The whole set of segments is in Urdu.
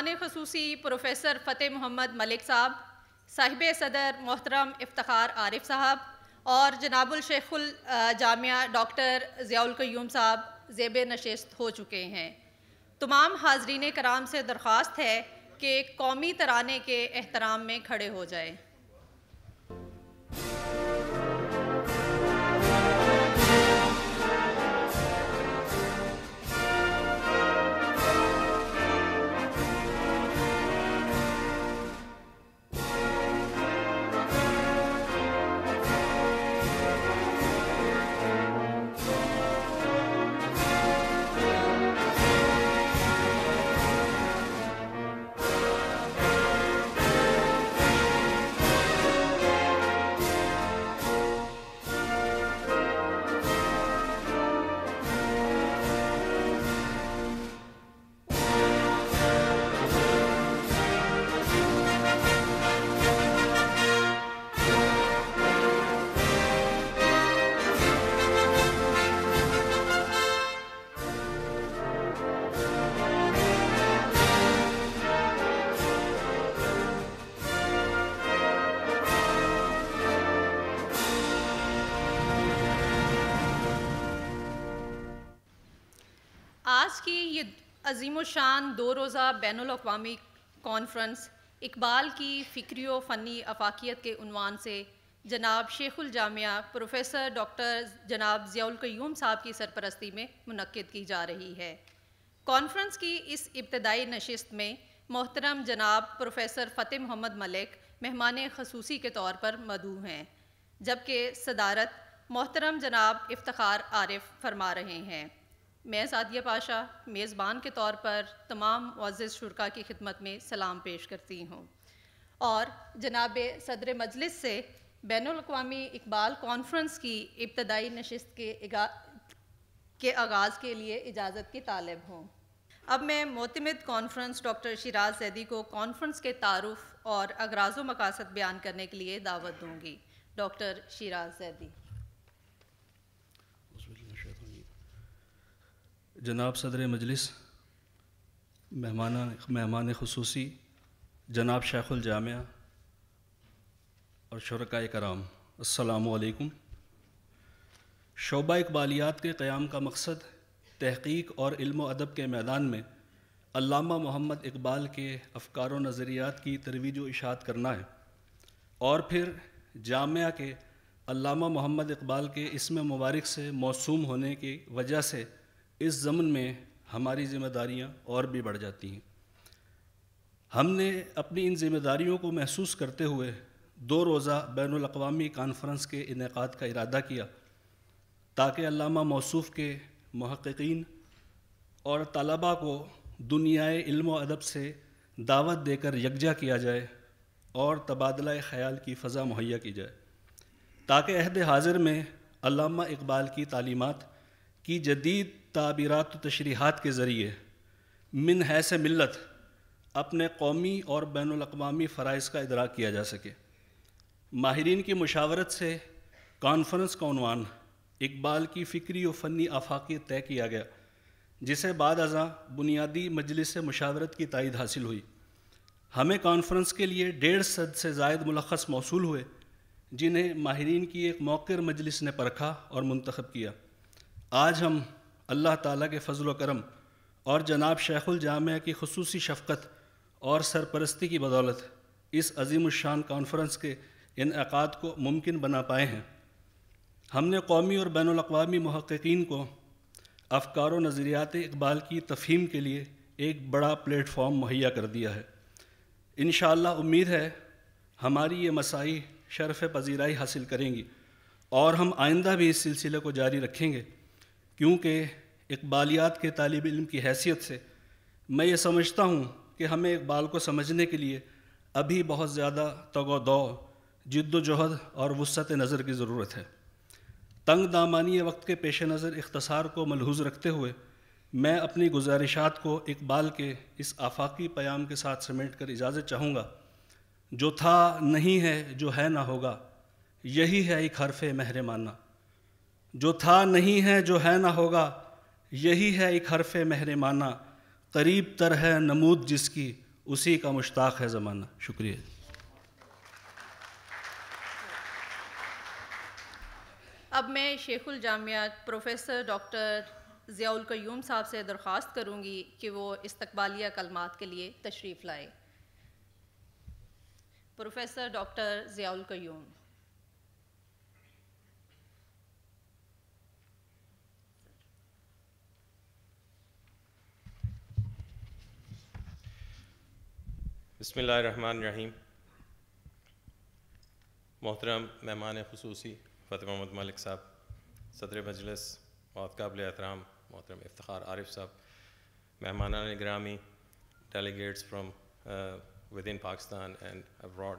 مہمان خصوصی پروفیسر فتح محمد ملک صاحب، صاحب صدر محترم افتخار عارف صاحب اور جناب الشیخ الجامعہ ڈاکٹر ضیاء القیوم صاحب زیب نشست ہو چکے ہیں۔ تمام حاضرین کرام سے درخواست ہے کہ قومی ترانے کے احترام میں کھڑے ہو جائیں۔ آج کی یہ عظیم الشان 2 روزہ بین الاقوامی کانفرنس اقبال کی فکری و فنی افاقیت کے عنوان سے جناب شیخ الجامعہ پروفیسر ڈاکٹر جناب ضیاء القیوم صاحب کی سرپرستی میں منعقد کی جا رہی ہے۔ کانفرنس کی اس ابتدائی نشست میں محترم جناب پروفیسر فتح محمد ملک مہمان خصوصی کے طور پر مدعو ہیں، جبکہ صدارت محترم جناب افتخار عارف فرما رہے ہیں۔ میں سعدیہ پاشا میزبان کے طور پر تمام معزز شرکاء کی خدمت میں سلام پیش کرتی ہوں اور جناب صدر مجلس سے بین الاقوامی اقبال کانفرنس کی ابتدائی نشست کے آغاز کے لیے اجازت کی طالب ہوں۔ اب میں معتمد کانفرنس ڈاکٹر شیراز زیدی کو کانفرنس کے تعارف اور اغراض و مقاصد بیان کرنے کے لیے دعوت دوں گی۔ ڈاکٹر شیراز زیدی۔ جناب صدر مجلس، مہمان خصوصی جناب شیخ الجامعہ اور شرکائے کرام، السلام علیکم۔ شعبہ اقبالیات کے قیام کا مقصد تحقیق اور علم و ادب کے میدان میں علامہ محمد اقبال کے افکار و نظریات کی ترویج و اشاعت کرنا ہے، اور پھر جامعہ کے علامہ محمد اقبال کے اسم مبارک سے موسوم ہونے کی وجہ سے اس ضمن میں ہماری ذمہ داریاں اور بھی بڑھ جاتی ہیں۔ ہم نے اپنی ان ذمہ داریوں کو محسوس کرتے ہوئے 2 روزہ بین الاقوامی کانفرنس کے انعقاد کا ارادہ کیا تاکہ علامہ موصوف کے محققین اور طلباء کو دنیائے علم و ادب سے دعوت دے کر یکجا کیا جائے اور تبادلہ خیال کی فضا مہیا کی جائے، تاکہ عہد حاضر میں علامہ اقبال کی تعلیمات کی جدید تعبیرات و تشریحات کے ذریعے من حیث ملت اپنے قومی اور بین الاقوامی فرائض کا ادراک کیا جا سکے۔ ماہرین کی مشاورت سے کانفرنس کا عنوان اقبال کی فکری و فنی آفاقیت طے کیا گیا، جسے بعد ازاں بنیادی مجلس مشاورت کی تائید حاصل ہوئی۔ ہمیں کانفرنس کے لیے 150 سے زائد ملخص موصول ہوئے، جنہیں ماہرین کی ایک موقر مجلس نے پرکھا اور منتخب کیا۔ آج ہم اللہ تعالیٰ کے فضل و کرم اور جناب شیخ الجامعہ کی خصوصی شفقت اور سرپرستی کی بدولت اس عظیم الشان کانفرنس کے انعقاد کو ممکن بنا پائے ہیں۔ ہم نے قومی اور بین الاقوامی محققین کو افکار و نظریات اقبال کی تفہیم کے لیے ایک بڑا پلیٹ فارم مہیا کر دیا ہے۔ انشاءاللہ امید ہے ہماری یہ مساعی شرف پذیرائی حاصل کریں گی اور ہم آئندہ بھی اس سلسلے کو جاری رکھیں گے، کیونکہ اقبالیات کے طالب علم کی حیثیت سے میں یہ سمجھتا ہوں کہ ہمیں اقبال کو سمجھنے کے لیے ابھی بہت زیادہ تگ و دو، جد و جہد اور وسعت نظر کی ضرورت ہے۔ تنگ دامانی وقت کے پیش نظر اختصار کو ملحوظ رکھتے ہوئے میں اپنی گزارشات کو اقبال کے اس آفاقی پیام کے ساتھ سمیٹ کر اجازت چاہوں گا۔ جو تھا نہیں ہے، جو ہے نہ ہوگا، یہی ہے ایک حرف مہر مانا۔ جو تھا نہیں ہے، جو ہے نہ ہوگا، یہی ہے ایک حرف مہر مانا۔ قریب تر ہے نمود جس کی، اسی کا مشتاق ہے زمانہ. شکریہ. اب میں شیخ الجامعہ پروفیسر ڈاکٹر ضیاء القیوم صاحب سے درخواست کروں گی کہ وہ استقبالیہ کلمات کے لیے تشریف لائے. پروفیسر ڈاکٹر ضیاء القیوم. بسم اللہ الرحمن الرحیم. محترم مہمان خصوصی فتح محمد ملک صاحب، صدر مجلس بہت قابل احترام محترم افتخار عارف صاحب، مہمانان گرامی، delegates from with in Pakistan and abroad,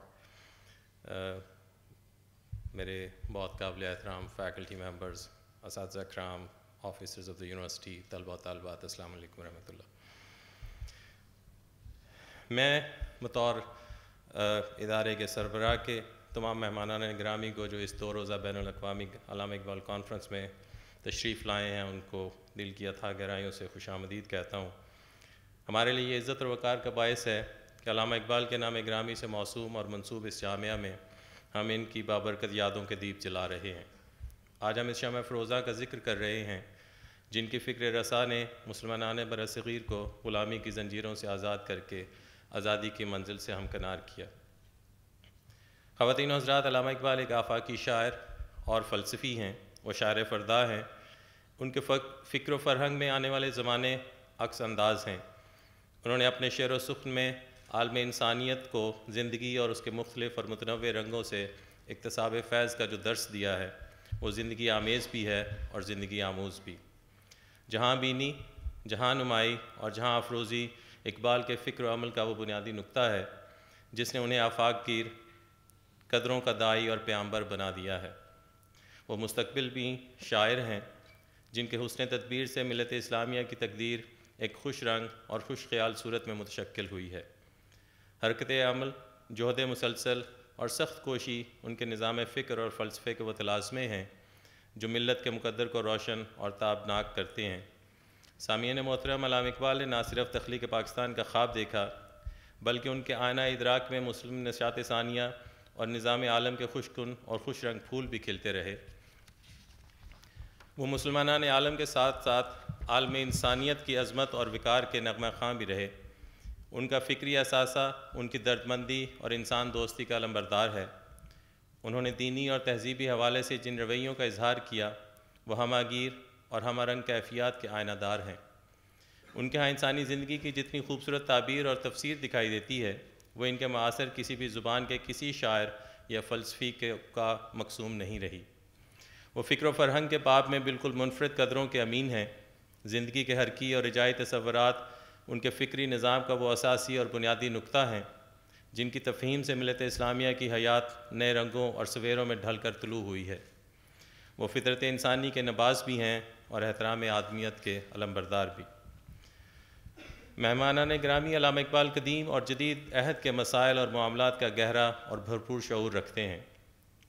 میرے بہت قابل احترام فیکلٹی ممبرز، اساتذہ کرام، آفیسرز آف دا یونیورسٹی، طلباء و طالبات، السلام علیکم ورحمۃ اللہ. میں بطور ادارے کے سربراہ کے تمام مہمانان گرامی کو جو اس 2 روزہ بین الاقوامی علامہ اقبال کانفرنس میں تشریف لائے ہیں ان کو دل کی اتھاہ گہرائیوں سے خوش آمدید کہتا ہوں. ہمارے لیے یہ عزت اور وقار کا باعث ہے کہ علامہ اقبال کے نام گرامی سے موسوم اور منسوب اس جامعہ میں ہم ان کی بابرکت یادوں کے دیپ جلا رہے ہیں. آج ہم اس شمع افروزہ کا ذکر کر رہے ہیں جن کی فکر رسا نے مسلمانان برصغیر کو غلامی کی زنجیروں سے آزاد کر کے آزادی کی منزل سے ہمکنار کیا. خواتین و حضرات، علامہ اقبال ایک آفاقی شاعر اور فلسفی ہیں. وہ شاعر فردا ہیں. ان کے فکر و فرہنگ میں آنے والے زمانے عکس انداز ہیں. انہوں نے اپنے شعر و سخن میں عالم انسانیت کو زندگی اور اس کے مختلف اور متنوع رنگوں سے اکتساب فیض کا جو درس دیا ہے وہ زندگی آمیز بھی ہے اور زندگی آموز بھی. جہاں بینی، جہاں نمائی اور جہاں افروزی اقبال کے فکر و عمل کا وہ بنیادی نقطہ ہے جس نے انہیں آفاق گیر، قدروں کا داعی اور پیامبر بنا دیا ہے. وہ مستقبل بھی شاعر ہیں جن کے حسن تدبیر سے ملت اسلامیہ کی تقدیر ایک خوش رنگ اور خوش خیال صورت میں متشکل ہوئی ہے. حرکت عمل، جہد مسلسل اور سخت کوشی ان کے نظام فکر اور فلسفے کے وہ تلازمے ہیں جو ملت کے مقدر کو روشن اور تابناک کرتے ہیں. سامعین محترم، علامہ اقبال نے نہ صرف تخلیق پاکستان کا خواب دیکھا بلکہ ان کے آئینہ ادراک میں مسلم نشاط ثانیہ اور نظام عالم کے خوش کن اور خوش رنگ پھول بھی کھلتے رہے. وہ مسلمانان عالم کے ساتھ ساتھ عالم انسانیت کی عظمت اور وقار کے نغمہ خواں بھی رہے. ان کا فکری اثاثہ ان کی دردمندی اور انسان دوستی کا علمبردار ہے. انہوں نے دینی اور تہذیبی حوالے سے جن رویوں کا اظہار کیا وہ ہمہ گیر اور ہمہ رنگ کیفیات کے آئینہ دار ہیں. ان کے ہاں انسانی زندگی کی جتنی خوبصورت تعبیر اور تفسیر دکھائی دیتی ہے وہ ان کے معاصر کسی بھی زبان کے کسی شاعر یا فلسفی کا مقصوم نہیں رہی. وہ فکر و فرہنگ کے باب میں بالکل منفرد قدروں کے امین ہیں. زندگی کے حرکی اور رجائی تصورات ان کے فکری نظام کا وہ اساسی اور بنیادی نقطہ ہیں جن کی تفہیم سے ملت اسلامیہ کی حیات نئے رنگوں اور سویروں میں ڈھل کر طلوع ہوئی ہے. وہ فطرت انسانی کے نباز بھی ہیں اور احترام آدمیت کے علمبردار بھی. مہمانان گرامی، علامہ اقبال قدیم اور جدید عہد کے مسائل اور معاملات کا گہرا اور بھرپور شعور رکھتے ہیں.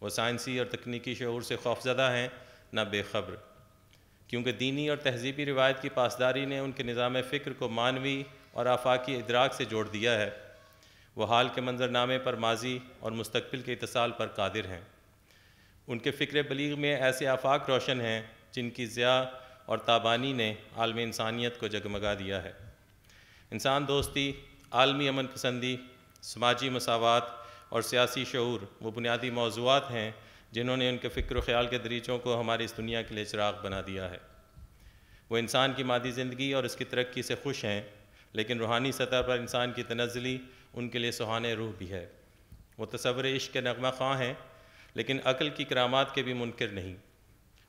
وہ سائنسی اور تکنیکی شعور سے خوفزدہ ہیں نہ بے خبر، کیونکہ دینی اور تہذیبی روایت کی پاسداری نے ان کے نظام فکر کو معنوی اور آفاقی ادراک سے جوڑ دیا ہے. وہ حال کے منظرنامے پر ماضی اور مستقبل کے اتصال پر قادر ہیں. ان کے فکر بلیغ میں ایسے آفاق روشن ہیں جن کی ضیاء اور تابانی نے عالم انسانیت کو جگمگا دیا ہے. انسان دوستی، عالمی امن پسندی، سماجی مساوات اور سیاسی شعور وہ بنیادی موضوعات ہیں جنہوں نے ان کے فکر و خیال کے دریچوں کو ہماری اس دنیا کے لیے چراغ بنا دیا ہے. وہ انسان کی مادی زندگی اور اس کی ترقی سے خوش ہیں، لیکن روحانی سطح پر انسان کی تنزلی ان کے لیے سہانے روح بھی ہے. وہ تصور عشق کے نغمہ خواں ہیں لیکن عقل کی کرامات کے بھی منکر نہیں.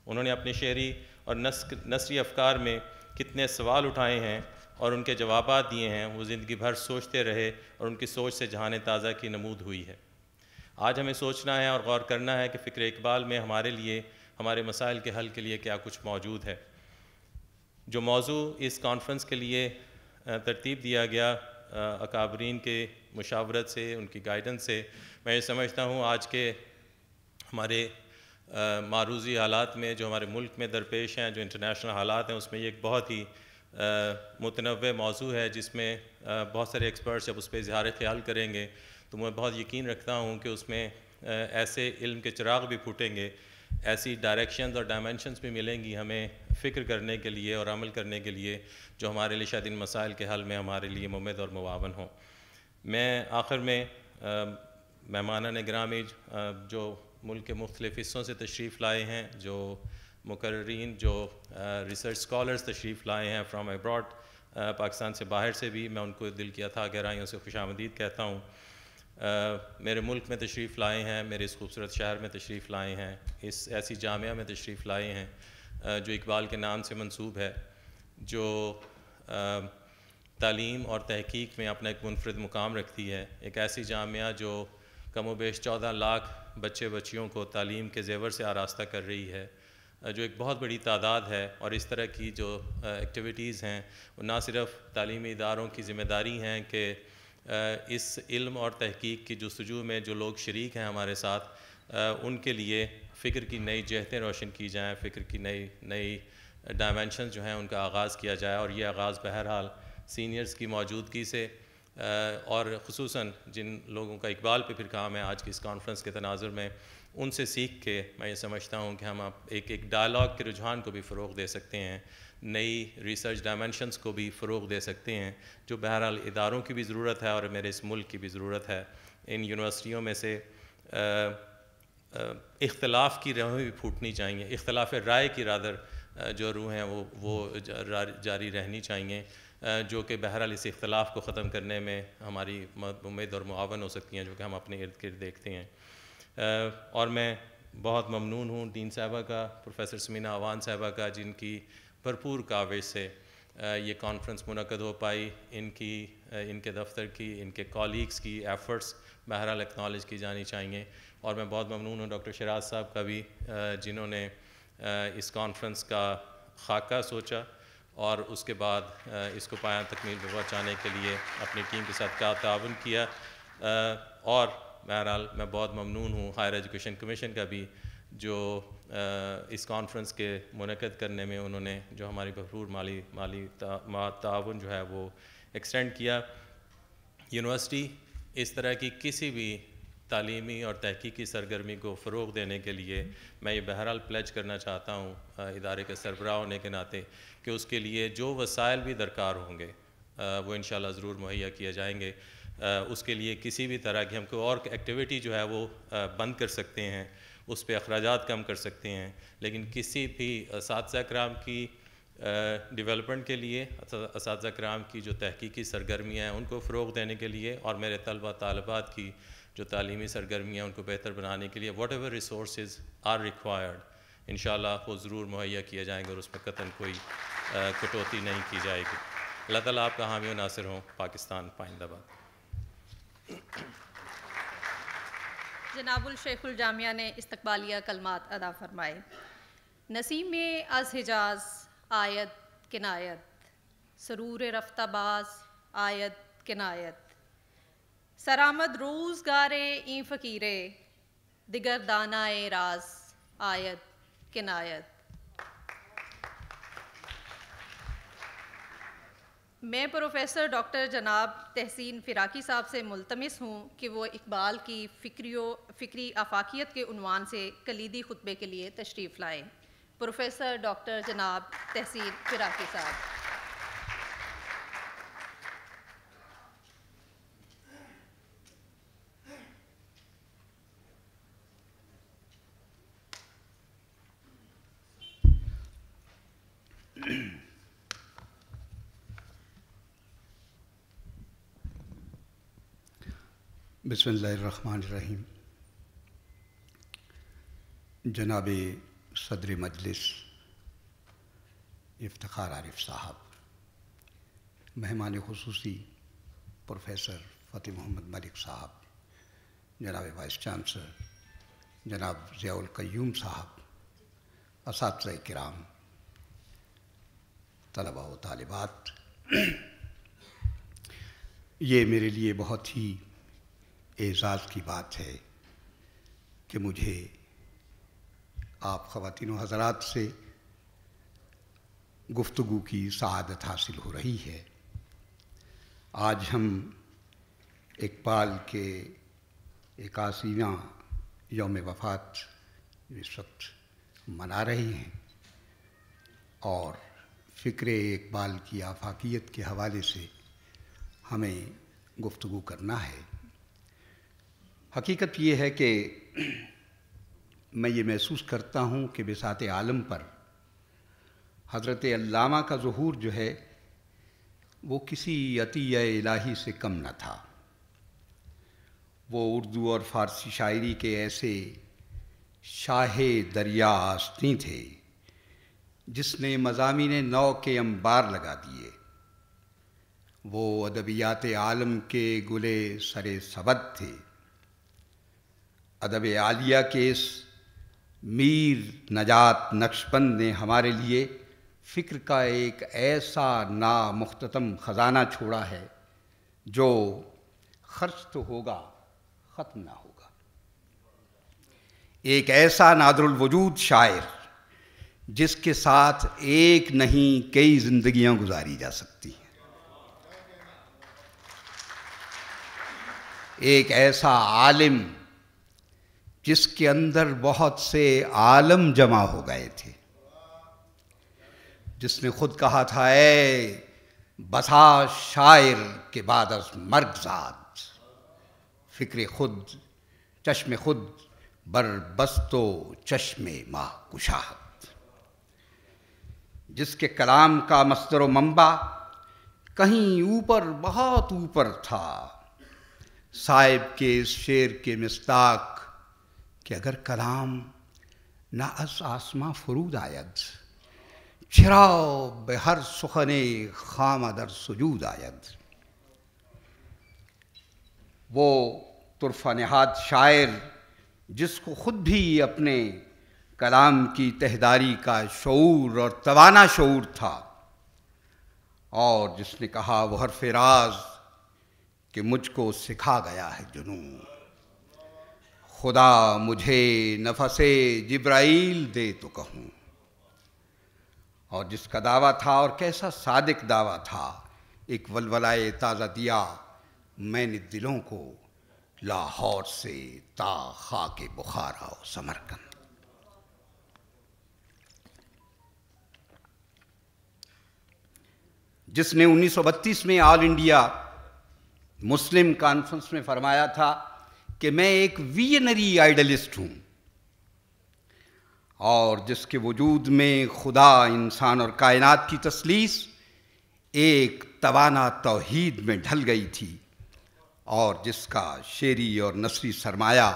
انہوں نے اپنے شعری اور نثری افکار میں کتنے سوال اٹھائے ہیں اور ان کے جوابات دیے ہیں. وہ زندگی بھر سوچتے رہے اور ان کی سوچ سے جہان تازہ کی نمود ہوئی ہے. آج ہمیں سوچنا ہے اور غور کرنا ہے کہ فکر اقبال میں ہمارے لیے، ہمارے مسائل کے حل کے لیے کیا کچھ موجود ہے. جو موضوع اس کانفرنس کے لیے ترتیب دیا گیا اکابرین کے مشاورت سے، ان کی گائیڈنس سے، میں یہ سمجھتا ہوں آج کے ہمارے معروضی حالات میں جو ہمارے ملک میں درپیش ہیں، جو انٹرنیشنل حالات ہیں، اس میں یہ ایک بہت ہی متنوع موضوع ہے جس میں بہت سارے ایکسپرٹس جب اس پہ اظہار خیال کریں گے تو میں بہت یقین رکھتا ہوں کہ اس میں ایسے علم کے چراغ بھی پھوٹیں گے، ایسی ڈائریکشنز اور ڈائمینشنز بھی ملیں گی ہمیں فکر کرنے کے لیے اور عمل کرنے کے لیے، جو ہمارے لیے شاید ان مسائل کے حل میں ہمارے لیے ممد اور معاون ہوں۔ میں آخر میں مہمانان گرامی جو ملک کے مختلف حصوں سے تشریف لائے ہیں، جو مقررین، جو ریسرچ اسکالرز تشریف لائے ہیں فرام ایبراڈ، پاکستان سے باہر سے بھی، میں ان کو دل کی اتھاہ گہرائیوں سے خوش آمدید کہتا ہوں۔ میرے ملک میں تشریف لائے ہیں، میرے اس خوبصورت شہر میں تشریف لائے ہیں، اس ایسی جامعہ میں تشریف لائے ہیں جو اقبال کے نام سے منسوب ہے، جو تعلیم اور تحقیق میں اپنا ایک منفرد مقام رکھتی ہے، ایک ایسی جامعہ جو کم و بیش 14 لاکھ بچے بچیوں کو تعلیم کے زیور سے آراستہ کر رہی ہے، جو ایک بہت بڑی تعداد ہے، اور اس طرح کی جو ایکٹیویٹیز ہیں وہ نہ صرف تعلیمی اداروں کی ذمہ داری ہیں کہ اس علم اور تحقیق کی جستجو میں جو لوگ شریک ہیں ہمارے ساتھ، ان کے لیے فکر کی نئی جہتیں روشن کی جائیں، فکر کی نئی ڈائمینشنز جو ہیں ان کا آغاز کیا جائے، اور یہ آغاز بہرحال سینئرز کی موجودگی سے، اور خصوصاً جن لوگوں کا اقبال پہ پھر کام ہے آج کی اس کانفرنس کے تناظر میں، ان سے سیکھ کے میں یہ سمجھتا ہوں کہ ہم ایک ڈائلاگ کے رجحان کو بھی فروغ دے سکتے ہیں، نئی ریسرچ ڈائمینشنز کو بھی فروغ دے سکتے ہیں، جو بہرحال اداروں کی بھی ضرورت ہے اور میرے اس ملک کی بھی ضرورت ہے۔ ان یونیورسٹیوں میں سے اختلاف کی روحیں بھی پھوٹنی چاہیے، اختلاف رائے کی جو روح ہیں وہ جاری رہنی چاہیے، جو کہ بہرحال اس اختلاف کو ختم کرنے میں ہماری امید اور معاون ہو سکتی ہیں، جو کہ ہم اپنے ارد گرد دیکھتے ہیں۔ اور میں بہت ممنون ہوں ڈین صاحبہ کا، پروفیسر سمینا اعوان صاحبہ کا، جن کی بھرپور کاوش سے یہ کانفرنس منعقد ہو پائی، ان کے دفتر کی، ان کے کالیگز کی ایفرٹس بہرحال اکنالج کی جانی چاہیے۔ اور میں بہت ممنون ہوں ڈاکٹر شیراز صاحب کا بھی، جنہوں نے اس کانفرنس کا خاکہ سوچا اور اس کے بعد اس کو پایان تکمیل پہ پہنچانے کے لیے اپنی ٹیم کے ساتھ تعاون کیا۔ اور بہرحال میں بہت ممنون ہوں ہائر ایجوکیشن کمیشن کا بھی، جو اس کانفرنس کے منعقد کرنے میں انہوں نے جو ہماری بھرپور مالی تعاون جو ہے وہ ایکسٹینڈ کیا۔ یونیورسٹی اس طرح کی کسی بھی تعلیمی اور تحقیقی سرگرمی کو فروغ دینے کے لیے میں یہ بہرحال پلیج کرنا چاہتا ہوں ادارے کے سربراہ ہونے کے ناطے، کہ اس کے لیے جو وسائل بھی درکار ہوں گے وہ انشاءاللہ ضرور مہیا کیے جائیں گے۔ اس کے لیے کسی بھی طرح کی ہم کوئی اور ایکٹیویٹی جو ہے وہ بند کر سکتے ہیں، اس پہ اخراجات کم کر سکتے ہیں، لیکن کسی بھی اساتذہ کرام کی ڈیولپمنٹ کے لیے، اساتذہ کرام کی جو تحقیقی سرگرمیاں ہیں ان کو فروغ دینے کے لیے، اور میرے طلبہ طالبات کی جو تعلیمی سرگرمیاں ان کو بہتر بنانے کے لیے whatever resources are required, انشاءاللہ وہ ضرور مہیا کیے جائیں گے، اور اس میں قطعاً کوئی کٹوتی نہیں کی جائے گی۔ اللہ تعالیٰ آپ کا حامی و ناصر ہوں۔ پاکستان پائندہ باد۔ جناب الشیخ الجامعہ نے استقبالیہ کلمات ادا فرمائے۔ نسیم از حجاز آیت کنایت، سرور رفتہ باز آیت کنایت، سرآمد روزگار این فقیرے، دیگر دانائے راز آیت کنایت۔ میں پروفیسر ڈاکٹر جناب تحسین فراقی صاحب سے ملتمس ہوں کہ وہ اقبال کی فکری آفاقیت کے عنوان سے کلیدی خطبے کے لیے تشریف لائیں۔ پروفیسر ڈاکٹر جناب تحسین فراقی صاحب۔ بسم اللہ الرحمن الرحیم۔ جناب صدر مجلس افتخار عارف صاحب، مہمان خصوصی پروفیسر فتح محمد ملک صاحب، جناب وائس چانسلر جناب ضیاء القیوم صاحب، اساتذہ کرام، طلباء و طالبات، یہ میرے لیے بہت ہی اعزاز کی بات ہے کہ مجھے آپ خواتین و حضرات سے گفتگو کی سعادت حاصل ہو رہی ہے۔ آج ہم اقبال کے 81واں یوم وفات اس وقت منا رہے ہیں، اور فکر اقبال کی آفاقیت کے حوالے سے ہمیں گفتگو کرنا ہے۔ حقیقت یہ ہے کہ میں یہ محسوس کرتا ہوں کہ بساط عالم پر حضرت علامہ کا ظہور جو ہے وہ کسی عطیہ الہی سے کم نہ تھا۔ وہ اردو اور فارسی شاعری کے ایسے شاہ دریا آستین تھے جس نے مضامین نو کے انبار لگا دیے۔ وہ ادبیات عالم کے گلے سرے سبد تھے۔ ادب عالیہ کے اس میر نجات نقشبند نے ہمارے لیے فکر کا ایک ایسا نامختتم خزانہ چھوڑا ہے جو خرچ تو ہوگا، ختم نہ ہوگا۔ ایک ایسا نادر الوجود شاعر جس کے ساتھ ایک نہیں کئی زندگیاں گزاری جا سکتی ہیں۔ ایک ایسا عالم جس کے اندر بہت سے عالم جمع ہو گئے تھے، جس نے خود کہا تھا اے بسا شاعر کے بعد از مرگ زاد، فکر خود چشم خود بر بست و چشم ماہ کشاد، جس کے کلام کا مصدر و منبع کہیں اوپر بہت اوپر تھا، صاحب کے اس شعر کے مصداق کہ اگر کلام نہ از آسماں فرود آید، چراؤ بے ہر سخن خام در سجود آید۔ وہ طرفہ نہاد شاعر جس کو خود بھی اپنے کلام کی تہداری کا شعور اور توانا شعور تھا، اور جس نے کہا وہ حرف راز کہ مجھ کو سکھا گیا ہے جنون، خدا مجھے نفس جبرائیل دے تو کہوں۔ اور جس کا دعویٰ تھا، اور کیسا صادق دعویٰ تھا، ایک ولولائے تازہ دیا میں نے دلوں کو، لاہور سے تا خاک بخارا و سمرقند۔ جس نے 1932 میں آل انڈیا مسلم کانفرنس میں فرمایا تھا کہ میں ایک ویژنری آئیڈلسٹ ہوں، اور جس کے وجود میں خدا، انسان اور کائنات کی تثلیث ایک توانا توحید میں ڈھل گئی تھی، اور جس کا شعری اور نثری سرمایہ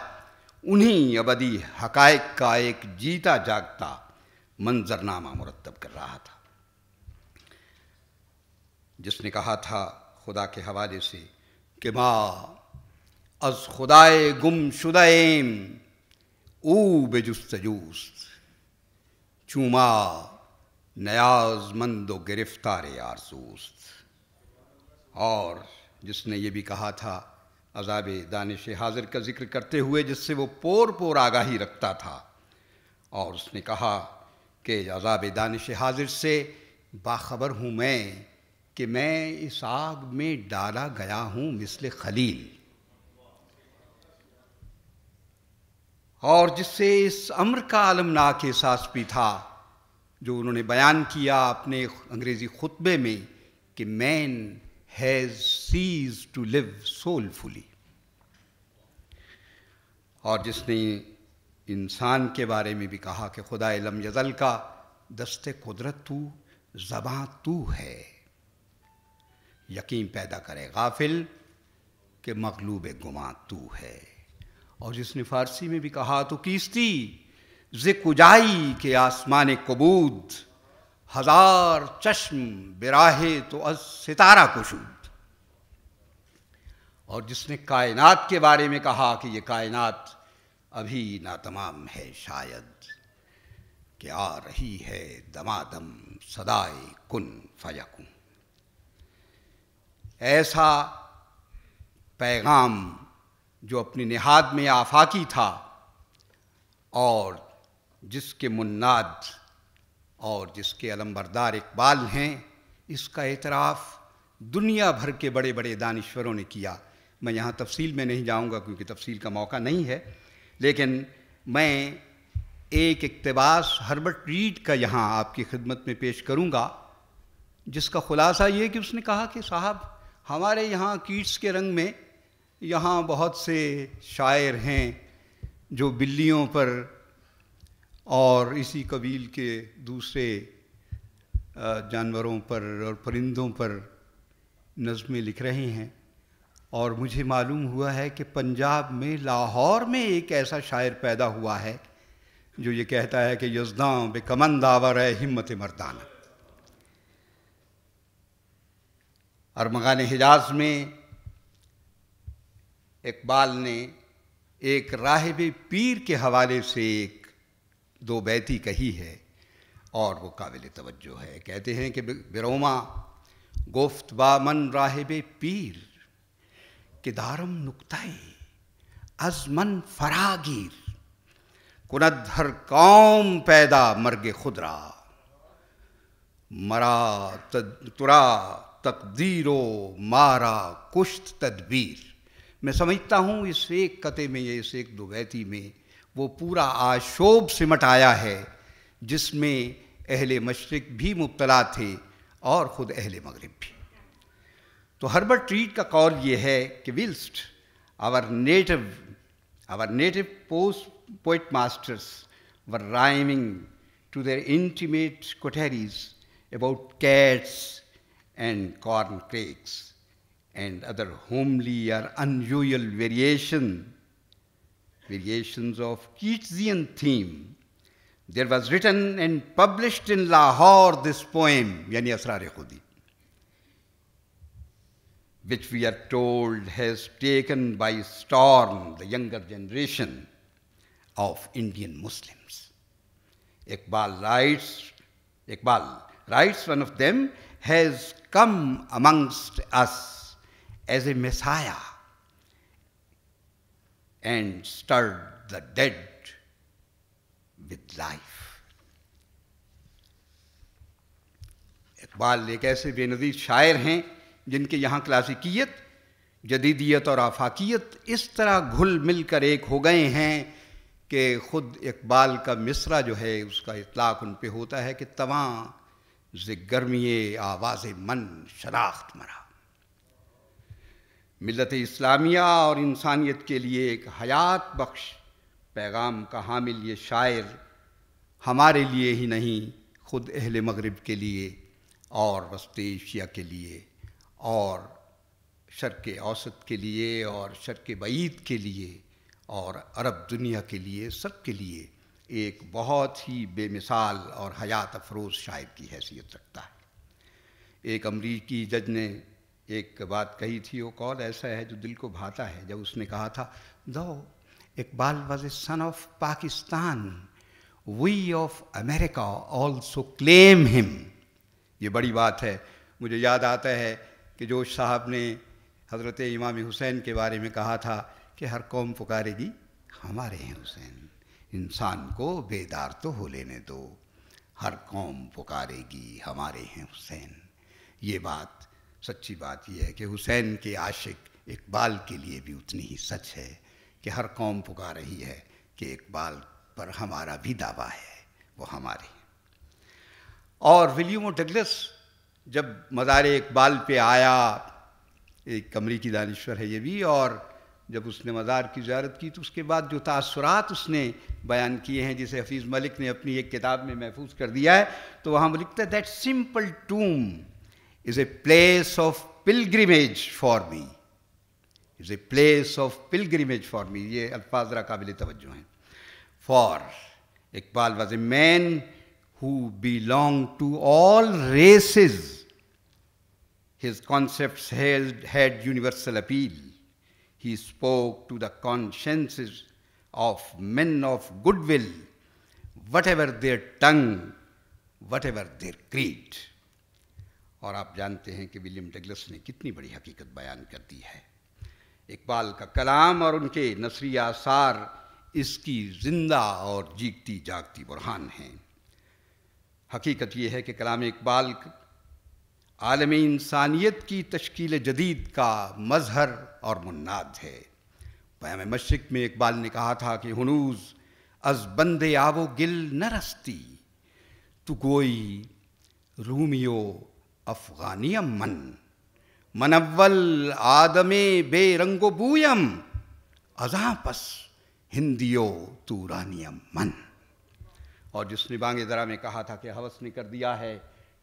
انہی ابدی حقائق کا ایک جیتا جاگتا منظرنامہ مرتب کر رہا تھا، جس نے کہا تھا خدا کے حوالے سے کہ ماں از خدائے گم شدہیم او بے جستجوست، چوما نیاز مند و گرفتار آرزوست۔ اور جس نے یہ بھی کہا تھا عذاب دانش حاضر کا ذکر کرتے ہوئے، جس سے وہ پور پور آگاہی رکھتا تھا، اور اس نے کہا کہ عذاب دانش حاضر سے باخبر ہوں میں کہ میں اس آگ میں ڈالا گیا ہوں مثل خلیل، اور جس سے اس امر کا عالمناک احساس بھی تھا جو انہوں نے بیان کیا اپنے انگریزی خطبے میں کہ مین ہیز سیز ٹو لیو سولفلی، اور جس نے انسان کے بارے میں بھی کہا کہ خدا لم یزل کا دست قدرت تو، زباں تو ہے، یقین پیدا کرے غافل کہ مغلوب گماں تو ہے۔ اور جس نے فارسی میں بھی کہا تو کیستی ز کجائی کے آسمان کبود، ہزار چشم براہ تو از ستارہ کشود، اور جس نے کائنات کے بارے میں کہا کہ یہ کائنات ابھی ناتمام ہے شاید، کہ آ رہی ہے دمادم صدائے کن فیکون۔ ایسا پیغام جو اپنی نہاد میں آفاقی تھا، اور جس کے مناد اور جس کے علمبردار اقبال ہیں، اس کا اعتراف دنیا بھر کے بڑے بڑے دانشوروں نے کیا۔ میں یہاں تفصیل میں نہیں جاؤں گا کیونکہ تفصیل کا موقع نہیں ہے، لیکن میں ایک اقتباس ہربرٹ ریڈ کا یہاں آپ کی خدمت میں پیش کروں گا، جس کا خلاصہ یہ کہ اس نے کہا کہ صاحب ہمارے یہاں کیٹس کے رنگ میں یہاں بہت سے شاعر ہیں جو بلیوں پر اور اسی قبیل کے دوسرے جانوروں پر اور پرندوں پر نظمیں لکھ رہے ہیں، اور مجھے معلوم ہوا ہے کہ پنجاب میں لاہور میں ایک ایسا شاعر پیدا ہوا ہے جو یہ کہتا ہے کہ یزداں بے کمند آور ہے ہمت مردانہ۔ ارمغان حجاز میں اقبال نے ایک راہب پیر کے حوالے سے ایک دو بیتی کہی ہے اور وہ قابل توجہ ہے۔ کہتے ہیں کہ بروما گفت با من راہب پیر کہ دارم نکتہ از من فراگیر، کند ہر قوم پیدا مرگ خود را، مرا ترا تقدیر و مارا کشت تدبیر۔ میں سمجھتا ہوں اس ایک قطعے میں، اس ایک دو بیتی میں وہ پورا آشوب سمٹ آیا ہے جس میں اہل مشرق بھی مبتلا تھے اور خود اہل مغرب بھی۔ تو ہربرٹ ریڈ کا قول یہ ہے کہ whilst our native poet masters were rhyming to their intimate coteries about cats and corn cakes and other homely or unusual variations of Keatsian theme, there was written and published in Lahore this poem, yani Asrar Khudi, which we are told has taken by storm the younger generation of Indian Muslims. Iqbal writes, one of them has come amongst us as a messiah and stirred the dead with life. Iqbal ایک ایسے بے نظیر شاعر ہیں جن کے یہاں کلاسیکیت، جدیدیت اور آفاقیت اس طرح گھل مل کر ایک ہو گئے ہیں کہ خود اقبال کا مصرع جو ہے اس کا اطلاق ان پہ ہوتا ہے کہ تواں ز گرمی آواز من شناخت مرا۔ ملت اسلامیہ اور انسانیت کے لیے ایک حیات بخش پیغام کا حامل یہ شاعر ہمارے لیے ہی نہیں، خود اہل مغرب کے لیے اور وسط ایشیا کے لیے اور شرق اوسط کے لیے اور شرق بعید کے لیے اور عرب دنیا کے لیے، سب کے لیے ایک بہت ہی بے مثال اور حیات افروز شاعر کی حیثیت رکھتا ہے۔ ایک امریکی جج نے ایک بات کہی تھی، وہ قول ایسا ہے جو دل کو بھاتا ہے، جب اس نے کہا تھا though Iqbal was a son of Pakistan, we of America also claim him۔ یہ بڑی بات ہے۔ مجھے یاد آتا ہے کہ جوش صاحب نے حضرت امام حسین کے بارے میں کہا تھا کہ ہر قوم پکارے گی ہمارے ہیں حسین، انسان کو بیدار تو ہو لینے دو، ہر قوم پکارے گی ہمارے ہیں حسین۔ یہ بات، سچی بات یہ ہے کہ حسین کے عاشق اقبال کے لیے بھی اتنی ہی سچ ہے کہ ہر قوم پکار رہی ہے کہ اقبال پر ہمارا بھی دعویٰ ہے، وہ ہمارے ہیں۔ اور ولیم ڈگلس جب مزار اقبال پہ آیا، ایک امریکی دانشور ہے یہ بھی، اور جب اس نے مزار کی زیارت کی تو اس کے بعد جو تاثرات اس نے بیان کیے ہیں، جسے حفیظ ملک نے اپنی ایک کتاب میں محفوظ کر دیا ہے، تو وہاں وہ لکھتا ہے that simple tomb is a place of pilgrimage for me, is a place of pilgrimage for me. یہ الفاظ ذرا قابل توجہ ہیں۔ For Iqbal was a man who belonged to all races. His concepts had universal appeal. He spoke to the consciences of men of goodwill, whatever their tongue, whatever their creed. اور آپ جانتے ہیں کہ ولیم ڈگلس نے کتنی بڑی حقیقت بیان کر دی ہے۔ اقبال کا کلام اور ان کے نثری آثار اس کی زندہ اور جیگتی جاگتی برہان ہیں۔ حقیقت یہ ہے کہ کلام اقبال عالم انسانیت کی تشکیل جدید کا مظہر اور مناد ہے۔ پیام مشرق میں اقبال نے کہا تھا کہ ہنوز از بندے آب و گل نہ رستی، تو کوئی رومیو افغانیم من اول آدم بے رنگ و بویم، ازاں پس ہندیو تورانیم من۔ اور جس نے بانگ درا میں کہا تھا کہ ہوس نے کر دیا ہے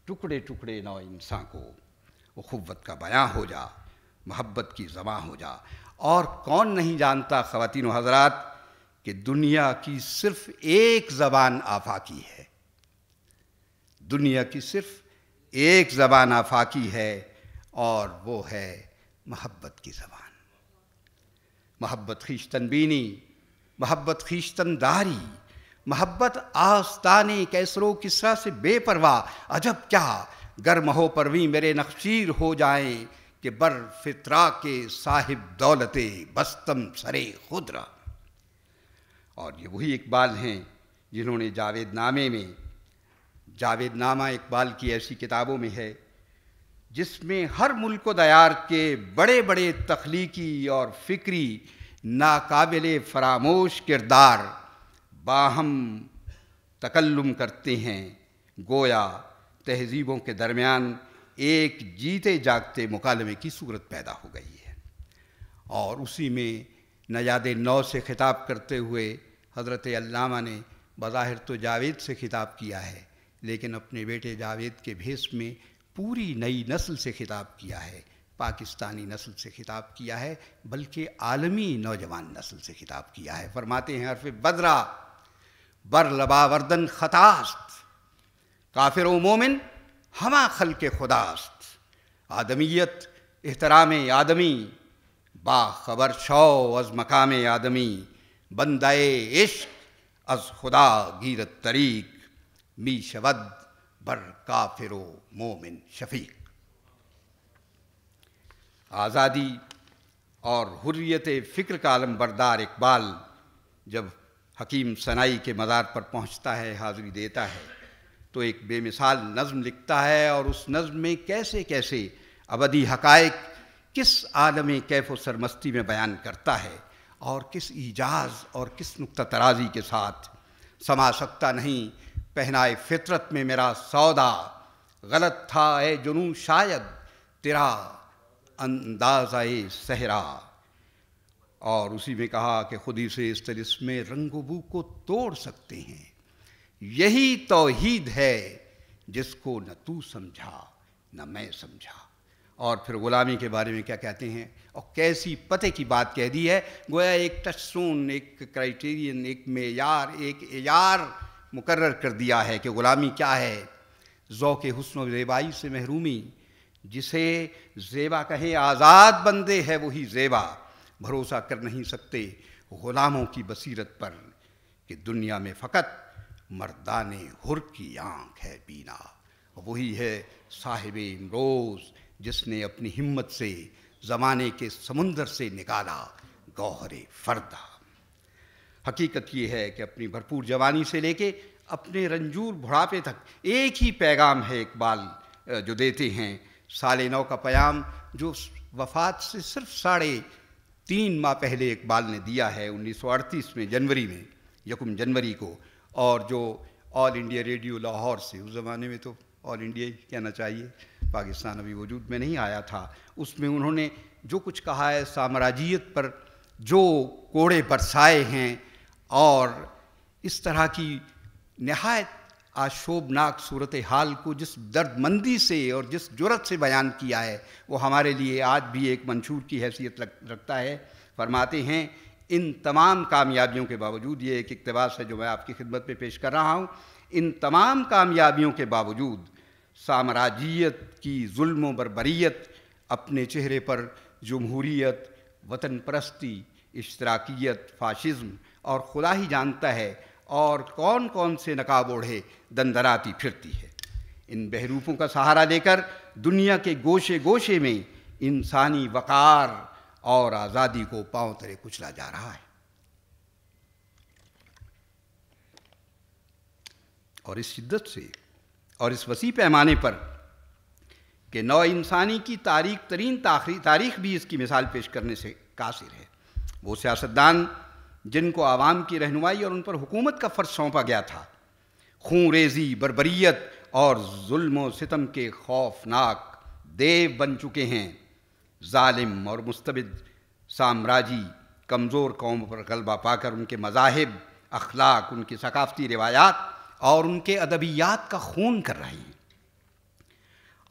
ٹکڑے ٹکڑے نو انسان کو، اخوت کا بیاں ہو جا، محبت کی زباں ہو جا۔ اور کون نہیں جانتا خواتین و حضرات کہ دنیا کی صرف ایک زبان آفاقی ہے، دنیا کی صرف ایک زبان آفاقی ہے، اور وہ ہے محبت کی زبان۔ محبت خویشتن بینی، محبت خویشتن داری، محبت آستانے کیسرو کسرا سے بے پرواہ، عجب کیا گرم ہو پرویں میرے نخشیر ہو جائیں، کہ بر فطرا کے صاحب دولتے بستم سرے خدرا۔ اور یہ وہی اقبال ہیں جنہوں نے جاوید نامے میں، جاوید نامہ اقبال کی ایسی کتابوں میں ہے جس میں ہر ملک و دیار کے بڑے بڑے تخلیقی اور فکری ناقابل فراموش کردار باہم تکلم کرتے ہیں، گویا تہذیبوں کے درمیان ایک جیتے جاگتے مکالمے کی صورت پیدا ہو گئی ہے۔ اور اسی میں نژاد نو سے خطاب کرتے ہوئے حضرت علامہ نے بظاہر تو جاوید سے خطاب کیا ہے، لیکن اپنے بیٹے جاوید کے بھیس میں پوری نئی نسل سے خطاب کیا ہے، پاکستانی نسل سے خطاب کیا ہے، بلکہ عالمی نوجوان نسل سے خطاب کیا ہے۔ فرماتے ہیں حرف بدرا بر لبا وردن خطاست، کافر و مومن ہما خلق خداست، آدمیت احترام آدمی، با خبر شو از مقام آدمی، بندہ عشق از خدا گیرت طریق، می شود بر کافر و مومن شفیق۔ آزادی اور حریت فکر کا علم بردار اقبال جب حکیم سنائی کے مزار پر پہنچتا ہے، حاضری دیتا ہے، تو ایک بے مثال نظم لکھتا ہے، اور اس نظم میں کیسے کیسے ابدی حقائق کس عالم کیف و سرمستی میں بیان کرتا ہے، اور کس ایجاز اور کس نقطہ ترازی کے ساتھ۔ سما سکتا نہیں پہنائے فطرت میں میرا سودا، غلط تھا اے جنوں شاید تیرا اندازہ صحرا۔ اور اسی میں کہا کہ خودی سے اس طلسم میں رنگ و بو کو توڑ سکتے ہیں، یہی توحید ہے جس کو نہ تو سمجھا نہ میں سمجھا۔ اور پھر غلامی کے بارے میں کیا کہتے ہیں، اور کیسی پتے کی بات کہہ دی ہے، گویا ایک ٹچ سٹون، ایک کرائیٹیرین، ایک معیار، ایک اعیار مقرر کر دیا ہے کہ غلامی کیا ہے۔ ذوق حسن و زیبائی سے محرومی، جسے زیبا کہیں آزاد بندے ہے وہی زیبا، بھروسہ کر نہیں سکتے غلاموں کی بصیرت پر کہ دنیا میں فقط مردان حر کی آنکھ ہے بینا۔ وہی ہے صاحب امروز جس نے اپنی ہمت سے زمانے کے سمندر سے نکالا گوہر فردہ۔ حقیقت یہ ہے کہ اپنی بھرپور جوانی سے لے کے اپنے رنجور بڑھاپے تک ایک ہی پیغام ہے اقبال جو دیتے ہیں۔ سال نو کا پیام جو وفات سے صرف 3.5 ماہ پہلے اقبال نے دیا ہے 1938 میں جنوری میں، 1 جنوری کو، اور جو آل انڈیا ریڈیو لاہور سے، اس زمانے میں تو آل انڈیا ہی کہنا چاہیے، پاکستان ابھی وجود میں نہیں آیا تھا، اس میں انہوں نے جو کچھ کہا ہے سامراجیت پر جو کوڑے برسائے ہیں، اور اس طرح کی نہایت آشوبناک صورتحال کو جس درد مندی سے اور جس جرأت سے بیان کیا ہے، وہ ہمارے لیے آج بھی ایک منشور کی حیثیت رکھتا ہے۔ فرماتے ہیں ان تمام کامیابیوں کے باوجود، یہ ایک اقتباس ہے جو میں آپ کی خدمت میں پیش کر رہا ہوں، ان تمام کامیابیوں کے باوجود سامراجیت کی ظلم و بربریت اپنے چہرے پر جمہوریت، وطن پرستی، اشتراکیت، فاشزم اور خدا ہی جانتا ہے اور کون کون سے نقاب اوڑھے دندراتی پھرتی ہے۔ ان بحروفوں کا سہارا لے کر دنیا کے گوشے گوشے میں انسانی وقار اور آزادی کو پاؤں تلے کچلا جا رہا ہے۔ اور اس شدت سے اور اس وسیع پیمانے پر کہ نوع انسانی کی تاریخ بھی اس کی مثال پیش کرنے سے قاصر ہے۔ وہ سیاستدان جن کو عوام کی رہنمائی اور ان پر حکومت کا فرض سونپا گیا تھا، خون ریزی، بربریت اور ظلم و ستم کے خوفناک دیو بن چکے ہیں۔ ظالم اور مستبد سامراجی کمزور قوم پر غلبہ پا کر ان کے مذاہب، اخلاق، ان کی ثقافتی روایات اور ان کے ادبیات کا خون کر رہے ہیں،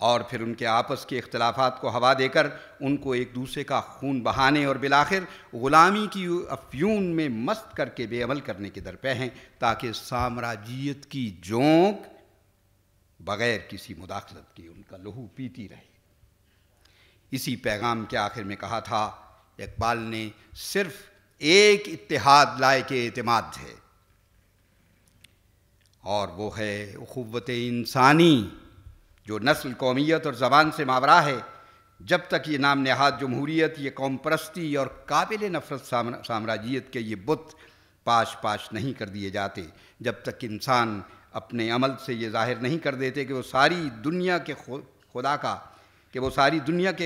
اور پھر ان کے آپس کے اختلافات کو ہوا دے کر ان کو ایک دوسرے کا خون بہانے اور بالآخر غلامی کی افیون میں مست کر کے بے عمل کرنے کے درپے ہیں، تاکہ سامراجیت کی جونک بغیر کسی مداخلت کے ان کا لہو پیتی رہے۔ اسی پیغام کے آخر میں کہا تھا اقبال نے، صرف ایک اتحاد لائق اعتماد ہے، اور وہ ہے اخوت انسانی، جو نسل، قومیت اور زبان سے ماورا ہے۔ جب تک یہ نام نہاد جمہوریت، یہ قوم پرستی اور قابل نفرت سامراجیت کے یہ بت پاش نہیں کر دیے جاتے، جب تک انسان اپنے عمل سے یہ ظاہر نہیں کر دیتے کہ وہ ساری دنیا کے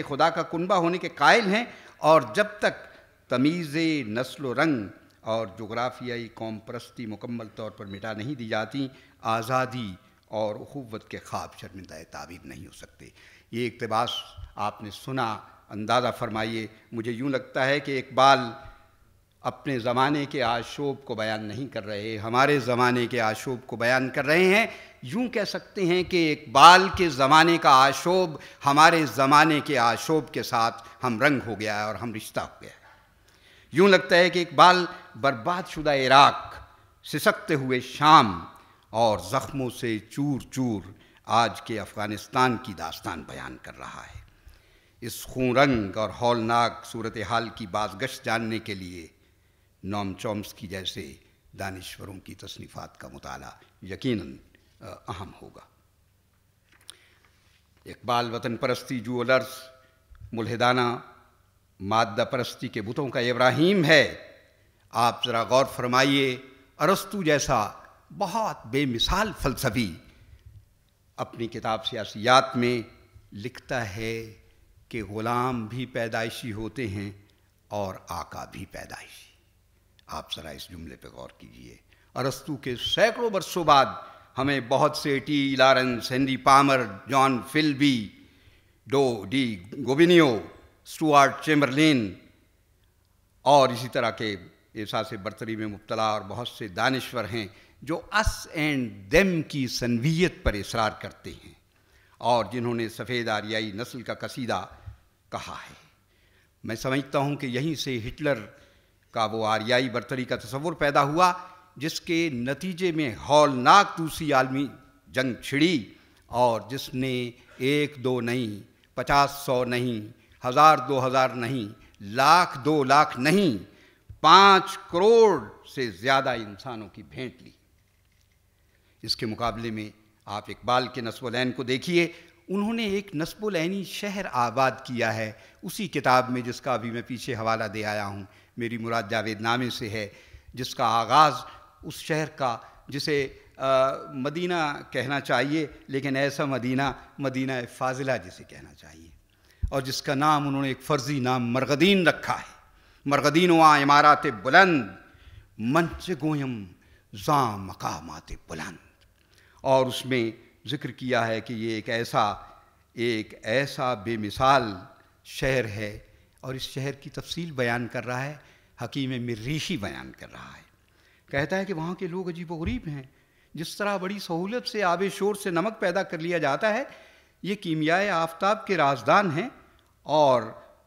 خدا کا کنبہ ہونے کے قائل ہیں، اور جب تک تمیز نسل و رنگ اور جغرافیائی قوم پرستی مکمل طور پر مٹا نہیں دی جاتی، آزادی اور اخوت کے خواب شرمندہ تعبیر نہیں ہو سکتے۔ یہ اقتباس آپ نے سنا، اندازہ فرمائیے، مجھے یوں لگتا ہے کہ اقبال اپنے زمانے کے آشوب کو بیان نہیں کر رہے، ہمارے زمانے کے آشوب کو بیان کر رہے ہیں۔ یوں کہہ سکتے ہیں کہ اقبال کے زمانے کا آشوب ہمارے زمانے کے آشوب کے ساتھ ہم رنگ ہو گیا ہے اور ہم رشتہ ہو گیا ہے۔ یوں لگتا ہے کہ اقبال برباد شدہ عراق، سسکتے ہوئے شام اور زخموں سے چور چور آج کے افغانستان کی داستان بیان کر رہا ہے۔ اس خون رنگ اور ہولناک صورتحال کی بازگشت جاننے کے لیے نوم چومسکی جیسے دانشوروں کی تصنیفات کا مطالعہ یقیناً اہم ہوگا۔ اقبال وطن پرستی، جولرز، ملحدانہ مادہ پرستی کے بتوں کا ابراہیم ہے۔ آپ ذرا غور فرمائیے، ارسطو جیسا بہت بے مثال فلسفی اپنی کتاب سیاسیات میں لکھتا ہے کہ غلام بھی پیدائشی ہوتے ہیں اور آقا بھی پیدائشی۔ آپ ذرا اس جملے پہ غور کیجئے۔ ارسطو کے سینکڑوں برسوں بعد ہمیں بہت سے T Lawrence, Henry Palmer, John Philby, ڈو ڈی گوبینیو، اسٹوارٹ چیمبرلین اور اسی طرح کے احساس برتری میں مبتلا اور بہت سے دانشور ہیں جو اس اینڈ دیم کی سنویت پر اصرار کرتے ہیں، اور جنہوں نے سفید آریائی نسل کا قصیدہ کہا ہے۔ میں سمجھتا ہوں کہ یہیں سے ہٹلر کا وہ آریائی برتری کا تصور پیدا ہوا، جس کے نتیجے میں ہولناک دوسری عالمی جنگ چھڑی، اور جس نے 1 2 نہیں، 50 100 نہیں، 1000 2000 نہیں، 1,00,000 2 لاکھ نہیں، 5 کروڑ سے زیادہ انسانوں کی بھینٹ لی۔ اس کے مقابلے میں آپ اقبال کے نصب العین کو دیکھیے، انہوں نے ایک نصب العینی شہر آباد کیا ہے اسی کتاب میں جس کا ابھی میں پیچھے حوالہ دے آیا ہوں، میری مراد جاوید نامے سے ہے، جس کا آغاز اس شہر کا، جسے مدینہ کہنا چاہیے لیکن ایسا مدینہ فاضلہ جسے کہنا چاہیے، اور جس کا نام انہوں نے ایک فرضی نام مرغدین رکھا ہے۔ مرغدین وہاں عمارات بلند، منچ گویم زاں مقامات بلند، اور اس میں ذکر کیا ہے کہ یہ ایک ایسا بے مثال شہر ہے، اور اس شہر کی تفصیل بیان کر رہا ہے حکیم مریخی، بیان کر رہا ہے، کہتا ہے کہ وہاں کے لوگ عجیب و غریب ہیں، جس طرح بڑی سہولت سے آب شور سے نمک پیدا کر لیا جاتا ہے، یہ کیمیائے آفتاب کے رازدان ہیں اور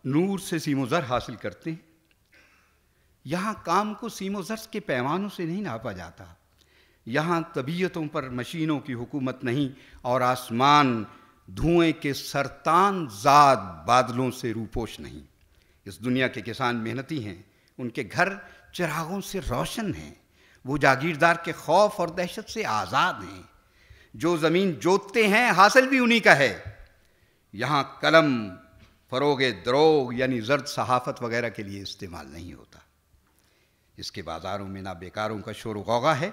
نور سے سیم و زر حاصل کرتے ہیں۔ یہاں کام کو سیم و زر کے پیمانوں سے نہیں ناپا جاتا، یہاں طبیعتوں پر مشینوں کی حکومت نہیں، اور آسمان دھوئیں کے سرطان زاد بادلوں سے روپوش نہیں۔ اس دنیا کے کسان محنتی ہیں، ان کے گھر چراغوں سے روشن ہیں، وہ جاگیردار کے خوف اور دہشت سے آزاد ہیں، جو زمین جوتتے ہیں حاصل بھی انہی کا ہے۔ یہاں قلم فروغ دروغ یعنی زرد صحافت وغیرہ کے لیے استعمال نہیں ہوتا۔ اس کے بازاروں میں نہ بیکاروں کا شور و غوغا ہے،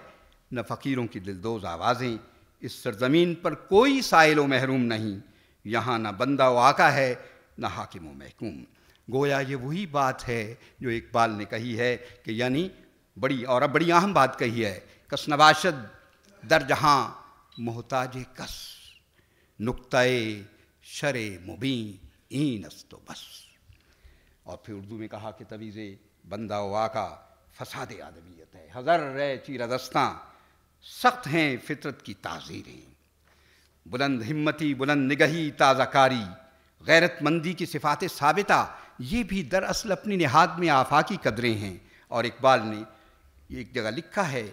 نہ فقیروں کی دلدوز آوازیں، اس سرزمین پر کوئی سائل و محروم نہیں، یہاں نہ بندہ و آقا ہے نہ حاکم و محکوم۔ گویا یہ وہی بات ہے جو اقبال نے کہی ہے کہ یعنی بڑی اہم بات کہی ہے، کس نباشد در جہاں محتاج کس، نقطۂ شر مبین این است و بس۔ اور پھر اردو میں کہا کہ تویز بندہ و آقا فساد آدمیت ہے، حذر رہ چیرہ دستاں سخت ہیں فطرت کی تعزیریں، بلند ہمتی بلند نگہی تازہ کاری، غیرت مندی کی صفات ثابتہ، یہ بھی دراصل اپنی نہاد میں آفاقی قدریں ہیں۔ اور اقبال نے ایک جگہ لکھا ہے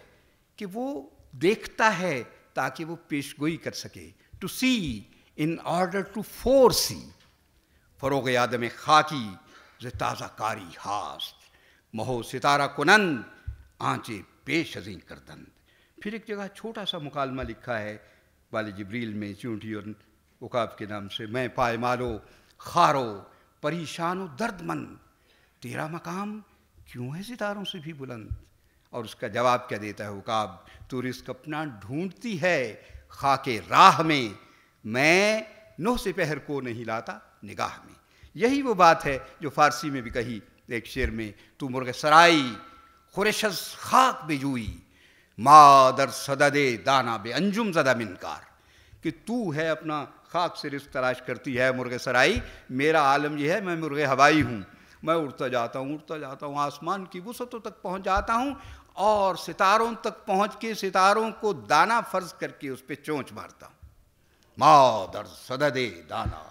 کہ وہ دیکھتا ہے تاکہ وہ پیشگوئی کر سکے، to see in order to foresee, فروغ آدم خاکی ز تازہ کاری ہاست، مہو ستارہ کنند آنچے پیش ازیں کردند۔ پھر ایک جگہ چھوٹا سا مکالمہ لکھا ہے والد جبریل میں چونٹی اور عقاب کے نام سے، میں پائمالو خارو پریشان و درد مند، تیرا مقام کیوں ہے ستاروں سے بھی بلند؟ اور اس کا جواب کیا دیتا ہے عقاب، تو رزق اپنا ڈھونڈتی ہے خاک راہ میں 9 سپہر کو نہیں لاتا نگاہ میں۔ یہی وہ بات ہے جو فارسی میں بھی کہی ایک شعر میں، تو مرغ سرائی خورش از خاک بجوئی، ما در صدد دانا بے انجم زدہ منکار، کہ تو ہے اپنا خاک سے رزق تلاش کرتی ہے مرغ سرائی، میرا عالم یہ ہے میں مرغ ہوائی ہوں، میں اڑتا جاتا ہوں آسمان کی وسعتوں تک پہنچ جاتا ہوں اور ستاروں تک پہنچ کے ستاروں کو دانا فرض کر کے اس پہ چونچ مارتا ہوں۔ ما در صدد دانا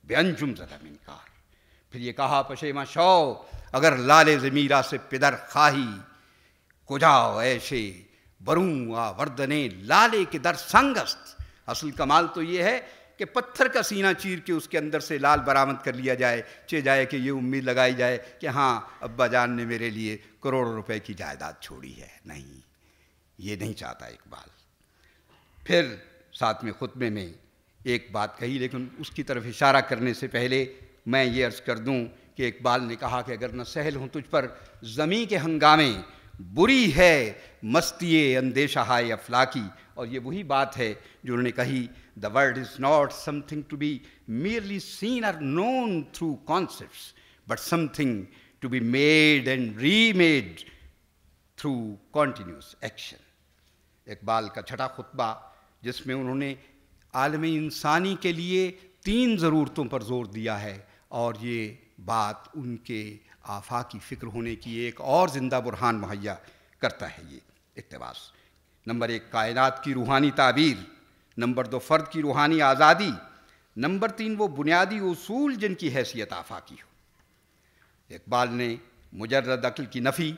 بے انجم زدہ منکار۔ پھر یہ کہا پشیمہ شو اگر لال ضمیرہ سے پدر خواہی، کجا ایشے بروں آوردنے لالے کے در سنگست۔ اصل کمال تو یہ ہے کہ پتھر کا سینہ چیر کے اس کے اندر سے لال برآمد کر لیا جائے، جائے کہ یہ امید لگائی جائے کہ ہاں ابا جان نے میرے لیے کروڑوں روپے کی جائیداد چھوڑی ہے۔ نہیں، یہ نہیں چاہتا اقبال۔ پھر ساتھ میں خطبے میں ایک بات کہی، لیکن اس کی طرف اشارہ کرنے سے پہلے میں یہ عرض کر دوں کہ اقبال نے کہا کہ اگر نہ سہل ہوں تجھ پر زمیں کے ہنگامے، بری ہے مستی اندیشہ ہائے افلاکی۔ اور یہ وہی بات ہے جو انہوں نے کہی، the world is not something to be merely seen or known through concepts, but something to be made and remade through continuous action۔ Iqbal کا چھٹا خطبہ جس میں انہوں نے عالم انسانی کے لیے 3 ضرورتوں پر زور دیا ہے، اور یہ بات ان کے آفاقی فکر ہونے کی ایک اور زندہ برہان مہیا کرتا ہے یہ اقتباس۔ نمبر 1 کائنات کی روحانی تعبیر، نمبر 2 فرد کی روحانی آزادی، نمبر 3 وہ بنیادی اصول جن کی حیثیت آفاقی ہو۔ اقبال نے مجرد عقل کی نفی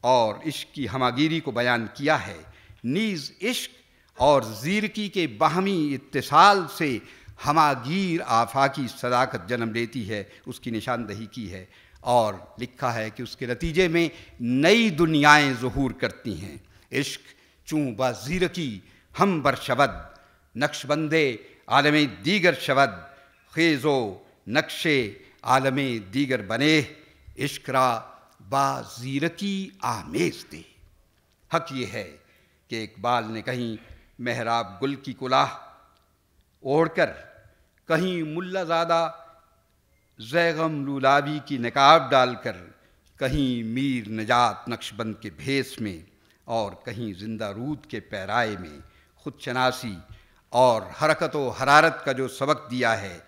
اور عشق کی ہماگیری کو بیان کیا ہے، نیز عشق اور زیرکی کے باہمی اتصال سے ہماگیر آفاقی صداقت جنم لیتی ہے، اس کی نشاندہی کی ہے، اور لکھا ہے کہ اس کے نتیجے میں نئی دنیائیں ظہور کرتی ہیں۔ عشق چوں با زیرکی ہم بر شود، نقش بندے عالم دیگر شود، خیز و نقش عالم دیگر بنے، عشق را با زیرکی آمیز دے۔ حق یہ ہے کہ اقبال نے کہیں محراب گل کی کلاه اوڑھ کر، کہیں ملا زادہ زیغم لولابی کی نقاب ڈال کر، کہیں میر نجات نقش بند کے بھیس میں، اور کہیں زندہ رود کے پیرائے میں خود شناسی اور حرکت و حرارت کا جو سبق دیا ہے،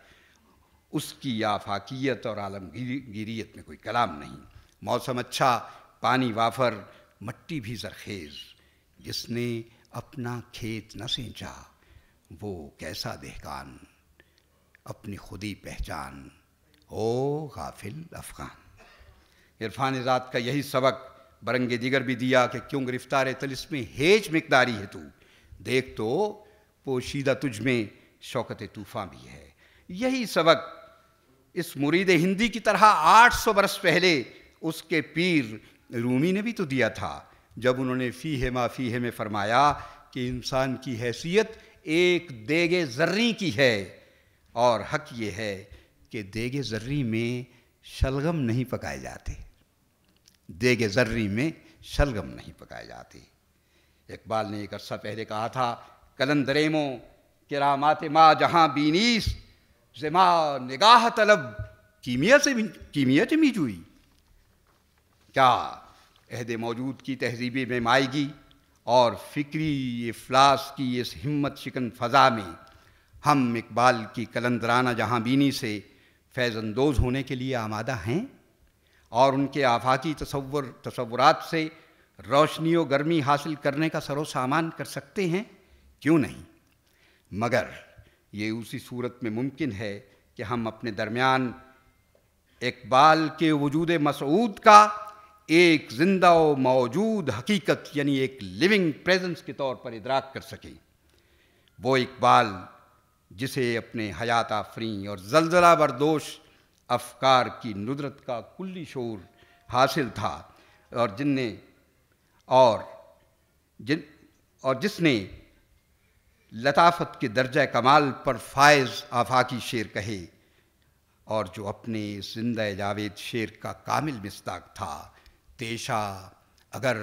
اس کی آفاقیت اور عالمگیریت میں کوئی کلام نہیں۔ موسم اچھا، پانی وافر، مٹی بھی زرخیز، جس نے اپنا کھیت نہ سینچا وہ کیسا دہقان، اپنی خودی پہچان او غافل افغان۔ عرفان ذات کا یہی سبق برنگ دیگر بھی دیا کہ کیوں گرفتار طلسم ہیج مقداری ہے تو، دیکھ تو پوشیدہ تجھ میں شوکت طوفاں بھی ہے۔ یہی سبق اس مرید ہندی کی طرح 800 برس پہلے اس کے پیر رومی نے بھی تو دیا تھا، جب انہوں نے فیہ ما فیہ میں فرمایا کہ انسان کی حیثیت ایک دیگ زریں کی ہے، اور حق یہ ہے کہ دیگ زریں میں شلغم نہیں پکائے جاتے، دیگ زریں میں شلغم نہیں پکائے جاتے۔ اقبال نے ایک عرصہ پہلے کہا تھا، کلندریموں کرامات ما جہاں بینیس زما نگاہ طلب کیمیا چمی جوئی. کیا عہد موجود کی تہذیبی میں مائیگی اور فکری افلاس کی اس ہمت شکن فضا میں ہم اقبال کی کلندرانہ جہاں بینی سے فیض اندوز ہونے کے لیے آمادہ ہیں اور ان کے آفاقی تصورات سے روشنی و گرمی حاصل کرنے کا سر و سامان کر سکتے ہیں؟ کیوں نہیں؟ مگر یہ اسی صورت میں ممکن ہے کہ ہم اپنے درمیان اقبال کے وجود مسعود کا ایک زندہ و موجود حقیقت یعنی ایک لیونگ پریزنس کے طور پر ادراک کر سکیں. وہ اقبال جسے اپنے حیات آفریں اور زلزلہ بردوش افکار کی ندرت کا کلی شعور حاصل تھا اور جس نے لطافت کے درجہ کمال پر فائز آفاقی شعر کہے اور جو اپنے زندہ جاوید شعر کا کامل مصداق تھا. تیشا اگر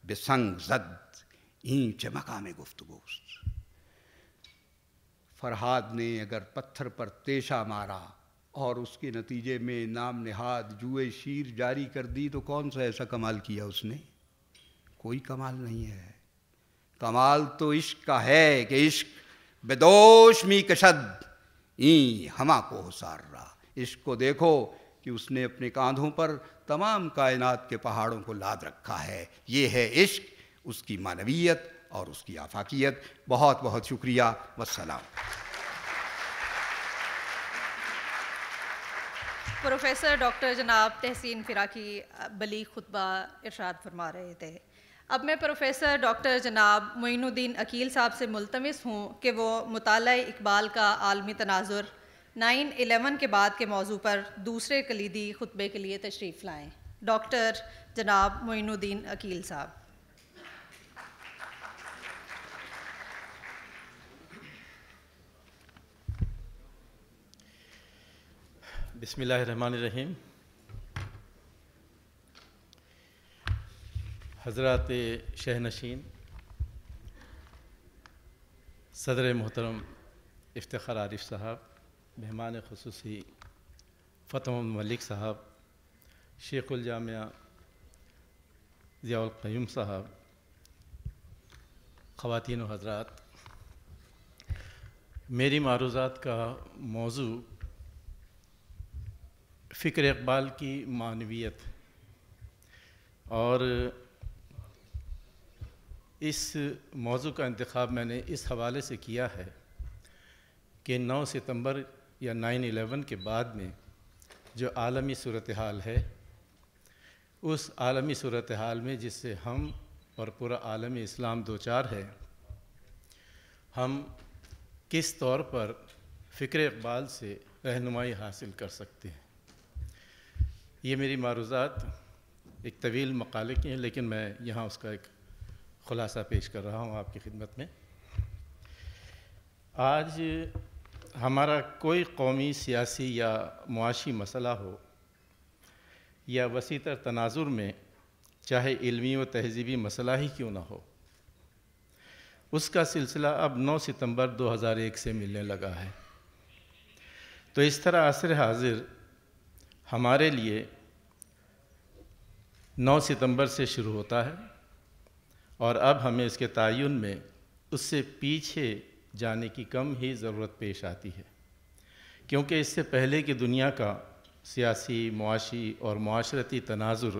بسنگ زد این چه مقام گفتگوست. فرہاد نے اگر پتھر پر تیشا مارا اور اس کے نتیجے میں نام نہاد جوئے شیر جاری کر دی تو کون سا ایسا کمال کیا اس نے؟ کوئی کمال نہیں ہے. کمال تو عشق کا ہے کہ عشق بدوش می کشد این ہما کو حسار رہا. عشق کو دیکھو کہ اس نے اپنے کاندھوں پر تمام کائنات کے پہاڑوں کو لاد رکھا ہے. یہ ہے عشق، اس کی معنویت اور اس کی آفاقیت. بہت بہت شکریہ. والسلام. پروفیسر ڈاکٹر جناب تحسین فراقی بلیغ خطبہ ارشاد فرما رہے تھے. اب میں پروفیسر ڈاکٹر جناب معین الدین عقیل صاحب سے ملتمس ہوں کہ وہ مطالعہ اقبال کا عالمی تناظر 9/11 کے بعد کے موضوع پر دوسرے کلیدی خطبے کے لیے تشریف لائیں. ڈاکٹر جناب معین الدین عقیل صاحب. بسم اللہ الرحمن الرحیم. حضرات شہ نشین، صدر محترم افتخار عارف صاحب، مہمان خصوصی فتح محمد ملک صاحب، شیخ الجامعہ ضیاء القیوم صاحب، خواتین و حضرات، میری معروضات کا موضوع فکر اقبال کی معنویت، اور اس موضوع کا انتخاب میں نے اس حوالے سے کیا ہے کہ 9 ستمبر یا 9/11 کے بعد میں جو عالمی صورتحال ہے، اس عالمی صورتحال میں جس سے ہم اور پورا عالم اسلام دوچار ہے، ہم کس طور پر فکر اقبال سے رہنمائی حاصل کر سکتے ہیں. یہ میری معروضات ایک طویل مقالے کی ہیں، لیکن میں یہاں اس کا ایک خلاصہ پیش کر رہا ہوں آپ کی خدمت میں. آج ہمارا کوئی قومی، سیاسی یا معاشی مسئلہ ہو یا وسیع تر تناظر میں چاہے علمی و تہذیبی مسئلہ ہی کیوں نہ ہو، اس کا سلسلہ اب 9 ستمبر 2001 سے ملنے لگا ہے. تو اس طرح عصر حاضر ہمارے لیے 9 ستمبر سے شروع ہوتا ہے، اور اب ہمیں اس کے تعین میں اس سے پیچھے جانے کی کم ہی ضرورت پیش آتی ہے، کیونکہ اس سے پہلے کی دنیا کا سیاسی، معاشی اور معاشرتی تناظر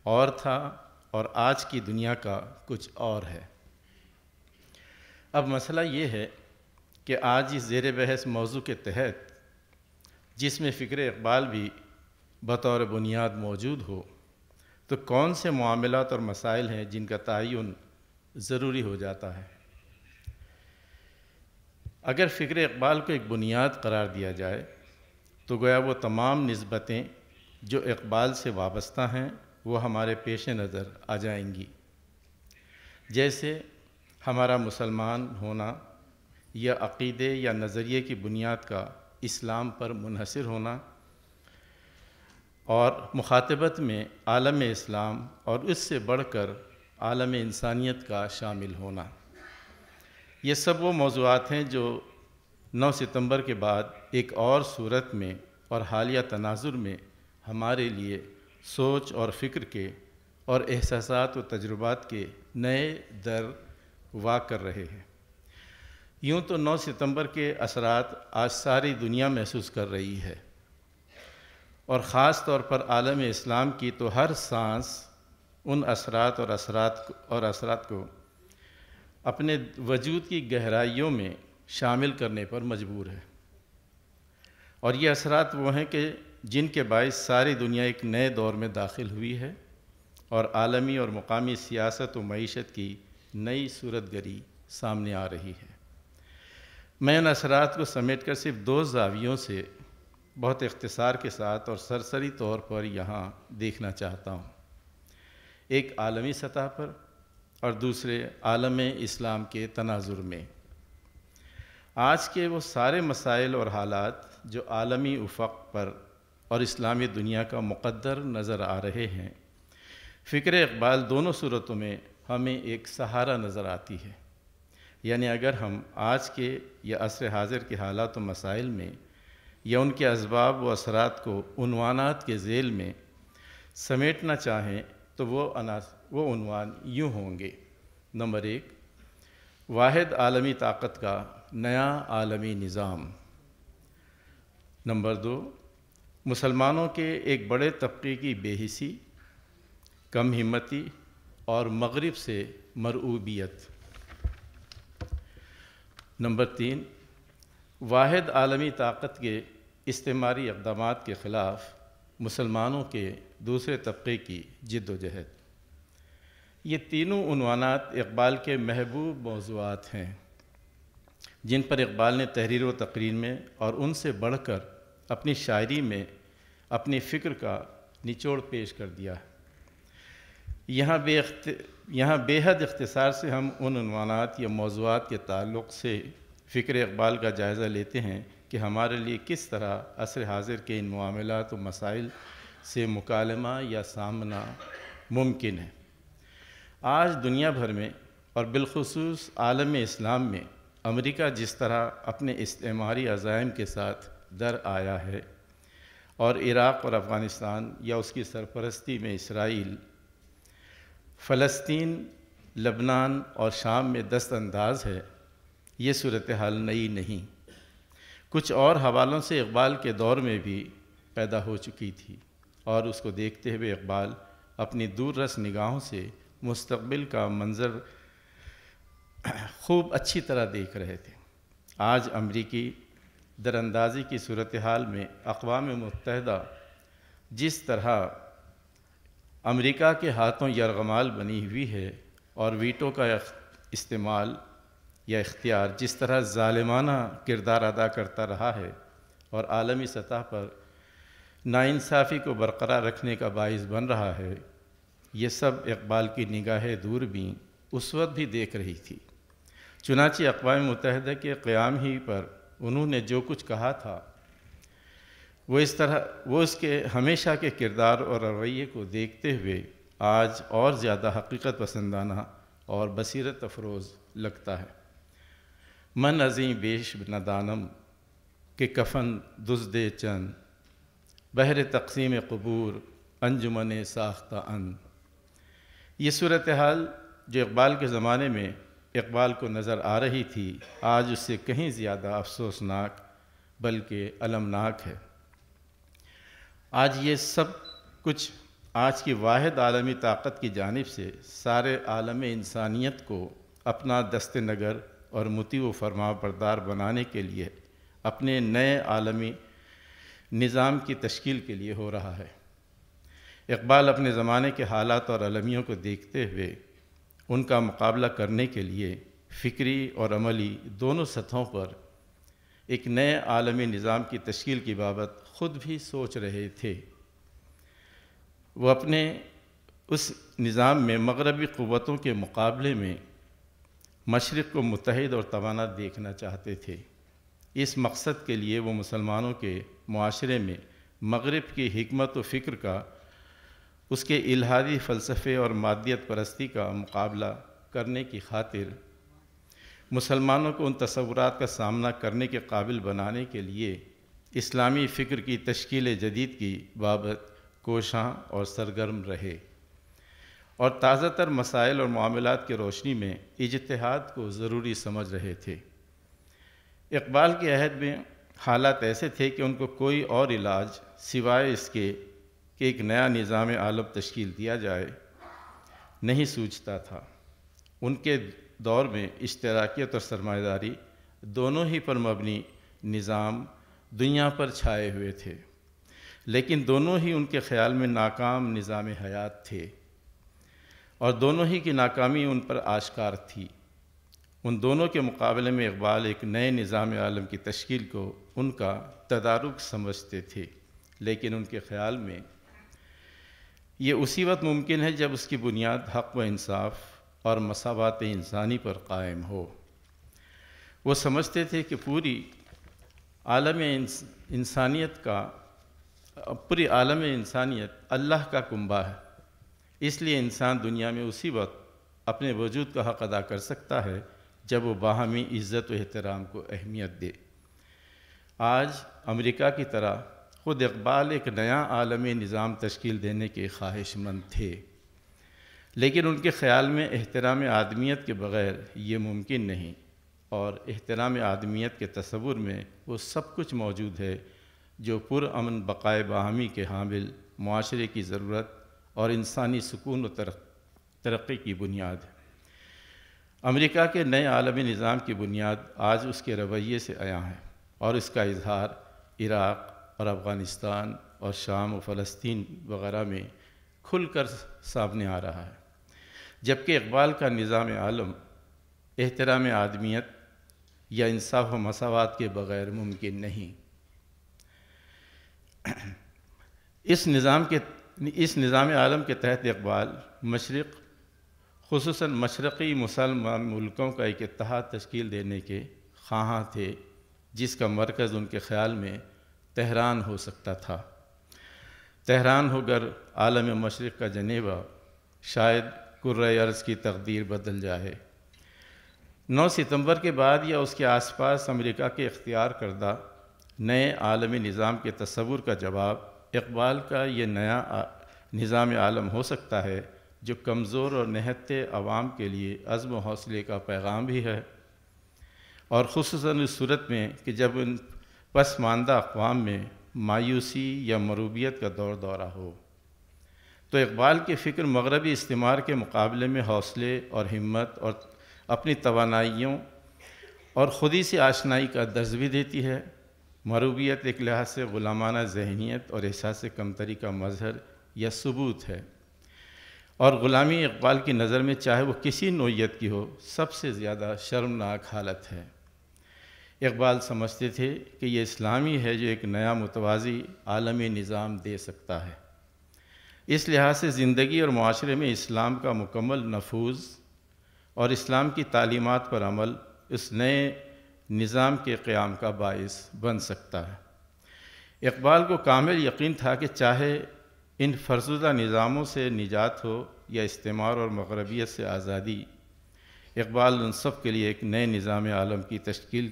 اور تھا، اور آج کی دنیا کا کچھ اور ہے. اب مسئلہ یہ ہے کہ آج اس زیر بحث موضوع کے تحت، جس میں فکر اقبال بھی بطور بنیاد موجود ہو، تو کون سے معاملات اور مسائل ہیں جن کا تعین ضروری ہو جاتا ہے. اگر فکر اقبال کو ایک بنیاد قرار دیا جائے تو گویا وہ تمام نسبتیں جو اقبال سے وابستہ ہیں وہ ہمارے پیش نظر آ جائیں گی، جیسے ہمارا مسلمان ہونا یا عقیدے یا نظریے کی بنیاد کا اسلام پر منحصر ہونا، اور مخاطبت میں عالم اسلام اور اس سے بڑھ کر عالم انسانیت کا شامل ہونا. یہ سب وہ موضوعات ہیں جو 9 ستمبر کے بعد ایک اور صورت میں اور حالیہ تناظر میں ہمارے لیے سوچ اور فکر کے اور احساسات و تجربات کے نئے در وا کر رہے ہیں۔ یوں تو 9 ستمبر کے اثرات آج ساری دنیا محسوس کر رہی ہے، اور خاص طور پر عالم اسلام کی تو ہر سانس ان اثرات اور اثرات کو اپنے وجود کی گہرائیوں میں شامل کرنے پر مجبور ہے۔ اور یہ اثرات وہ ہیں کہ جن کے باعث ساری دنیا ایک نئے دور میں داخل ہوئی ہے اور عالمی اور مقامی سیاست و معیشت کی نئی صورت گری سامنے آ رہی ہے۔ میں ان اثرات کو سمیٹ کر صرف 2 زاویوں سے بہت اختصار کے ساتھ اور سرسری طور پر یہاں دیکھنا چاہتا ہوں، ایک عالمی سطح پر اور دوسرے عالم اسلام کے تناظر میں۔ آج کے وہ سارے مسائل اور حالات جو عالمی افق پر اور اسلامی دنیا کا مقدر نظر آ رہے ہیں، فکر اقبال دونوں صورتوں میں ہمیں ایک سہارا نظر آتی ہے۔ یعنی اگر ہم آج کے یا عصر حاضر کے حالات و مسائل میں یا ان کے اسباب و اثرات کو عنوانات کے ذیل میں سمیٹنا چاہیں تو وہ عنوان یوں ہوں گے: نمبر 1، واحد عالمی طاقت کا نیا عالمی نظام۔ نمبر 2، مسلمانوں کے ایک بڑے طبقے کی بے حسی، کم ہمتی اور مغرب سے مرعوبیت۔ نمبر 3، واحد عالمی طاقت کے استعماری اقدامات کے خلاف مسلمانوں کے دوسرے طبقے کی جد و جہد۔ یہ تینوں عنوانات اقبال کے محبوب موضوعات ہیں جن پر اقبال نے تحریر و تقریر میں اور ان سے بڑھ کر اپنی شاعری میں اپنی فکر کا نچوڑ پیش کر دیا ہے۔ یہاں بے حد اختصار سے ہم ان عنوانات یا موضوعات کے تعلق سے فکر اقبال کا جائزہ لیتے ہیں کہ ہمارے لیے کس طرح عصر حاضر کے ان معاملات و مسائل سے مکالمہ یا سامنا ممکن ہے۔ آج دنیا بھر میں اور بالخصوص عالم اسلام میں امریکہ جس طرح اپنے استعماری عزائم کے ساتھ در آیا ہے اور عراق اور افغانستان یا اس کی سرپرستی میں اسرائیل، فلسطین، لبنان اور شام میں دست انداز ہے، یہ صورتحال نئی نہیں، کچھ اور حوالوں سے اقبال کے دور میں بھی پیدا ہو چکی تھی، اور اس کو دیکھتے ہوئے اقبال اپنی دور رس نگاہوں سے مستقبل کا منظر خوب اچھی طرح دیکھ رہے تھے۔ آج امریکی دراندازی کی صورتحال میں اقوام متحدہ جس طرح امریکہ کے ہاتھوں یرغمال بنی ہوئی ہے اور ویٹو کا استعمال یا اختیار جس طرح ظالمانہ کردار ادا کرتا رہا ہے اور عالمی سطح پر ناانصافی کو برقرار رکھنے کا باعث بن رہا ہے، یہ سب اقبال کی نگاہ دوربین اس وقت بھی دیکھ رہی تھی۔ چنانچہ اقوام متحدہ کے قیام ہی پر انہوں نے جو کچھ کہا تھا وہ اس کے ہمیشہ کے کردار اور رویے کو دیکھتے ہوئے آج اور زیادہ حقیقت پسندانہ اور بصیرت افروز لگتا ہے۔ من عظیم بیش ندانم کہ کفن دزدے چند، بہر تقسیم قبور انجمن ساختہ ان۔ یہ صورتحال جو اقبال کے زمانے میں اقبال کو نظر آ رہی تھی، آج اس سے کہیں زیادہ افسوسناک بلکہ المناک ہے۔ آج یہ سب کچھ آج کی واحد عالمی طاقت کی جانب سے سارے عالم انسانیت کو اپنا دست نگر اور مطیع و فرما بردار بنانے کے لیے اپنے نئے عالمی نظام کی تشکیل کے لیے ہو رہا ہے۔ اقبال اپنے زمانے کے حالات اور المیوں کو دیکھتے ہوئے ان کا مقابلہ کرنے کے لیے فکری اور عملی دونوں سطحوں پر ایک نئے عالمی نظام کی تشکیل کی بابت خود بھی سوچ رہے تھے۔ وہ اپنے اس نظام میں مغربی قوتوں کے مقابلے میں مشرق کو متحد اور توانا دیکھنا چاہتے تھے۔ اس مقصد کے لیے وہ مسلمانوں کے معاشرے میں مغرب کی حکمت و فکر کا، اس کے الہادی فلسفے اور مادیت پرستی کا مقابلہ کرنے کی خاطر مسلمانوں کو ان تصورات کا سامنا کرنے کے قابل بنانے کے لیے اسلامی فکر کی تشکیل جدید کی بابت کوشاں اور سرگرم رہے اور تازہ تر مسائل اور معاملات کی روشنی میں اجتہاد کو ضروری سمجھ رہے تھے۔ اقبال کے عہد میں حالات ایسے تھے کہ ان کو کوئی اور علاج سوائے اس کے کہ ایک نیا نظام عالم تشکیل دیا جائے نہیں سوچتا تھا۔ ان کے دور میں اشتراکیت اور سرمایہ داری دونوں ہی پر مبنی نظام دنیا پر چھائے ہوئے تھے، لیکن دونوں ہی ان کے خیال میں ناکام نظام حیات تھے اور دونوں ہی کی ناکامی ان پر آشکار تھی۔ ان دونوں کے مقابلے میں اقبال ایک نئے نظام عالم کی تشکیل کو ان کا تدارک سمجھتے تھے، لیکن ان کے خیال میں یہ اسی وقت ممکن ہے جب اس کی بنیاد حق و انصاف اور مساوات انسانی پر قائم ہو۔ وہ سمجھتے تھے کہ پوری عالم انسانیت اللہ کا کنبہ ہے، اس لیے انسان دنیا میں اسی وقت اپنے وجود کا حق ادا کر سکتا ہے جب وہ باہمی عزت و احترام کو اہمیت دے۔ آج امریکہ کی طرح خود اقبال ایک نیا عالمی نظام تشکیل دینے کے خواہش مند تھے، لیکن ان کے خیال میں احترام آدمیت کے بغیر یہ ممکن نہیں، اور احترام آدمیت کے تصور میں وہ سب کچھ موجود ہے جو پرامن بقائے باہمی کے حامل معاشرے کی ضرورت اور انسانی سکون و ترقی کی بنیاد ہے۔ امریکہ کے نئے عالمی نظام کی بنیاد آج اس کے رویے سے عیاں ہے، اور اس کا اظہار عراق اور افغانستان اور شام و فلسطین وغیرہ میں کھل کر سامنے آ رہا ہے، جبکہ اقبال کا نظام عالم احترام آدمیت یا انصاف و مساوات کے بغیر ممکن نہیں۔ اس نظام عالم کے تحت اقبال مشرق خصوصاً مشرقی مسلمان ملکوں کا ایک اتحاد تشکیل دینے کے خواہاں تھے، جس کا مرکز ان کے خیال میں تہران ہو سکتا تھا۔ تہران ہو کر عالم مشرق کا جنیوا شاید کرۂ ارض کی تقدیر بدل جائے۔ 9 ستمبر کے بعد یا اس کے آس پاس امریکہ کے اختیار کردہ نئے عالمی نظام کے تصور کا جواب اقبال کا یہ نیا نظام عالم ہو سکتا ہے، جو کمزور اور نہتے عوام کے لیے عزم و حوصلے کا پیغام بھی ہے، اور خصوصاً اس صورت میں کہ جب ان پسماندہ اقوام میں مایوسی یا مروبیت کا دورہ ہو۔ تو اقبال کی فکر مغربی استعمار کے مقابلے میں حوصلے اور ہمت اور اپنی توانائیوں اور خودی سے آشنائی کا درس بھی دیتی ہے۔ مروبیت ایک لحاظ سے غلامانہ ذہنیت اور احساس کمتری کا مظہر یا ثبوت ہے، اور غلامی اقبال کی نظر میں چاہے وہ کسی نوعیت کی ہو سب سے زیادہ شرمناک حالت ہے۔ اقبال سمجھتے تھے کہ یہ اسلامی ہے جو ایک نیا متوازی عالمی نظام دے سکتا ہے۔ اس لحاظ سے زندگی اور معاشرے میں اسلام کا مکمل نفوذ اور اسلام کی تعلیمات پر عمل اس نئے نظام کے قیام کا باعث بن سکتا ہے۔ اقبال کو کامل یقین تھا کہ چاہے ان فرسودہ نظاموں سے نجات ہو یا استعمار اور مغربیت سے آزادی، اقبال ان سب کے لیے ایک نئے نظام عالم کی تشکیل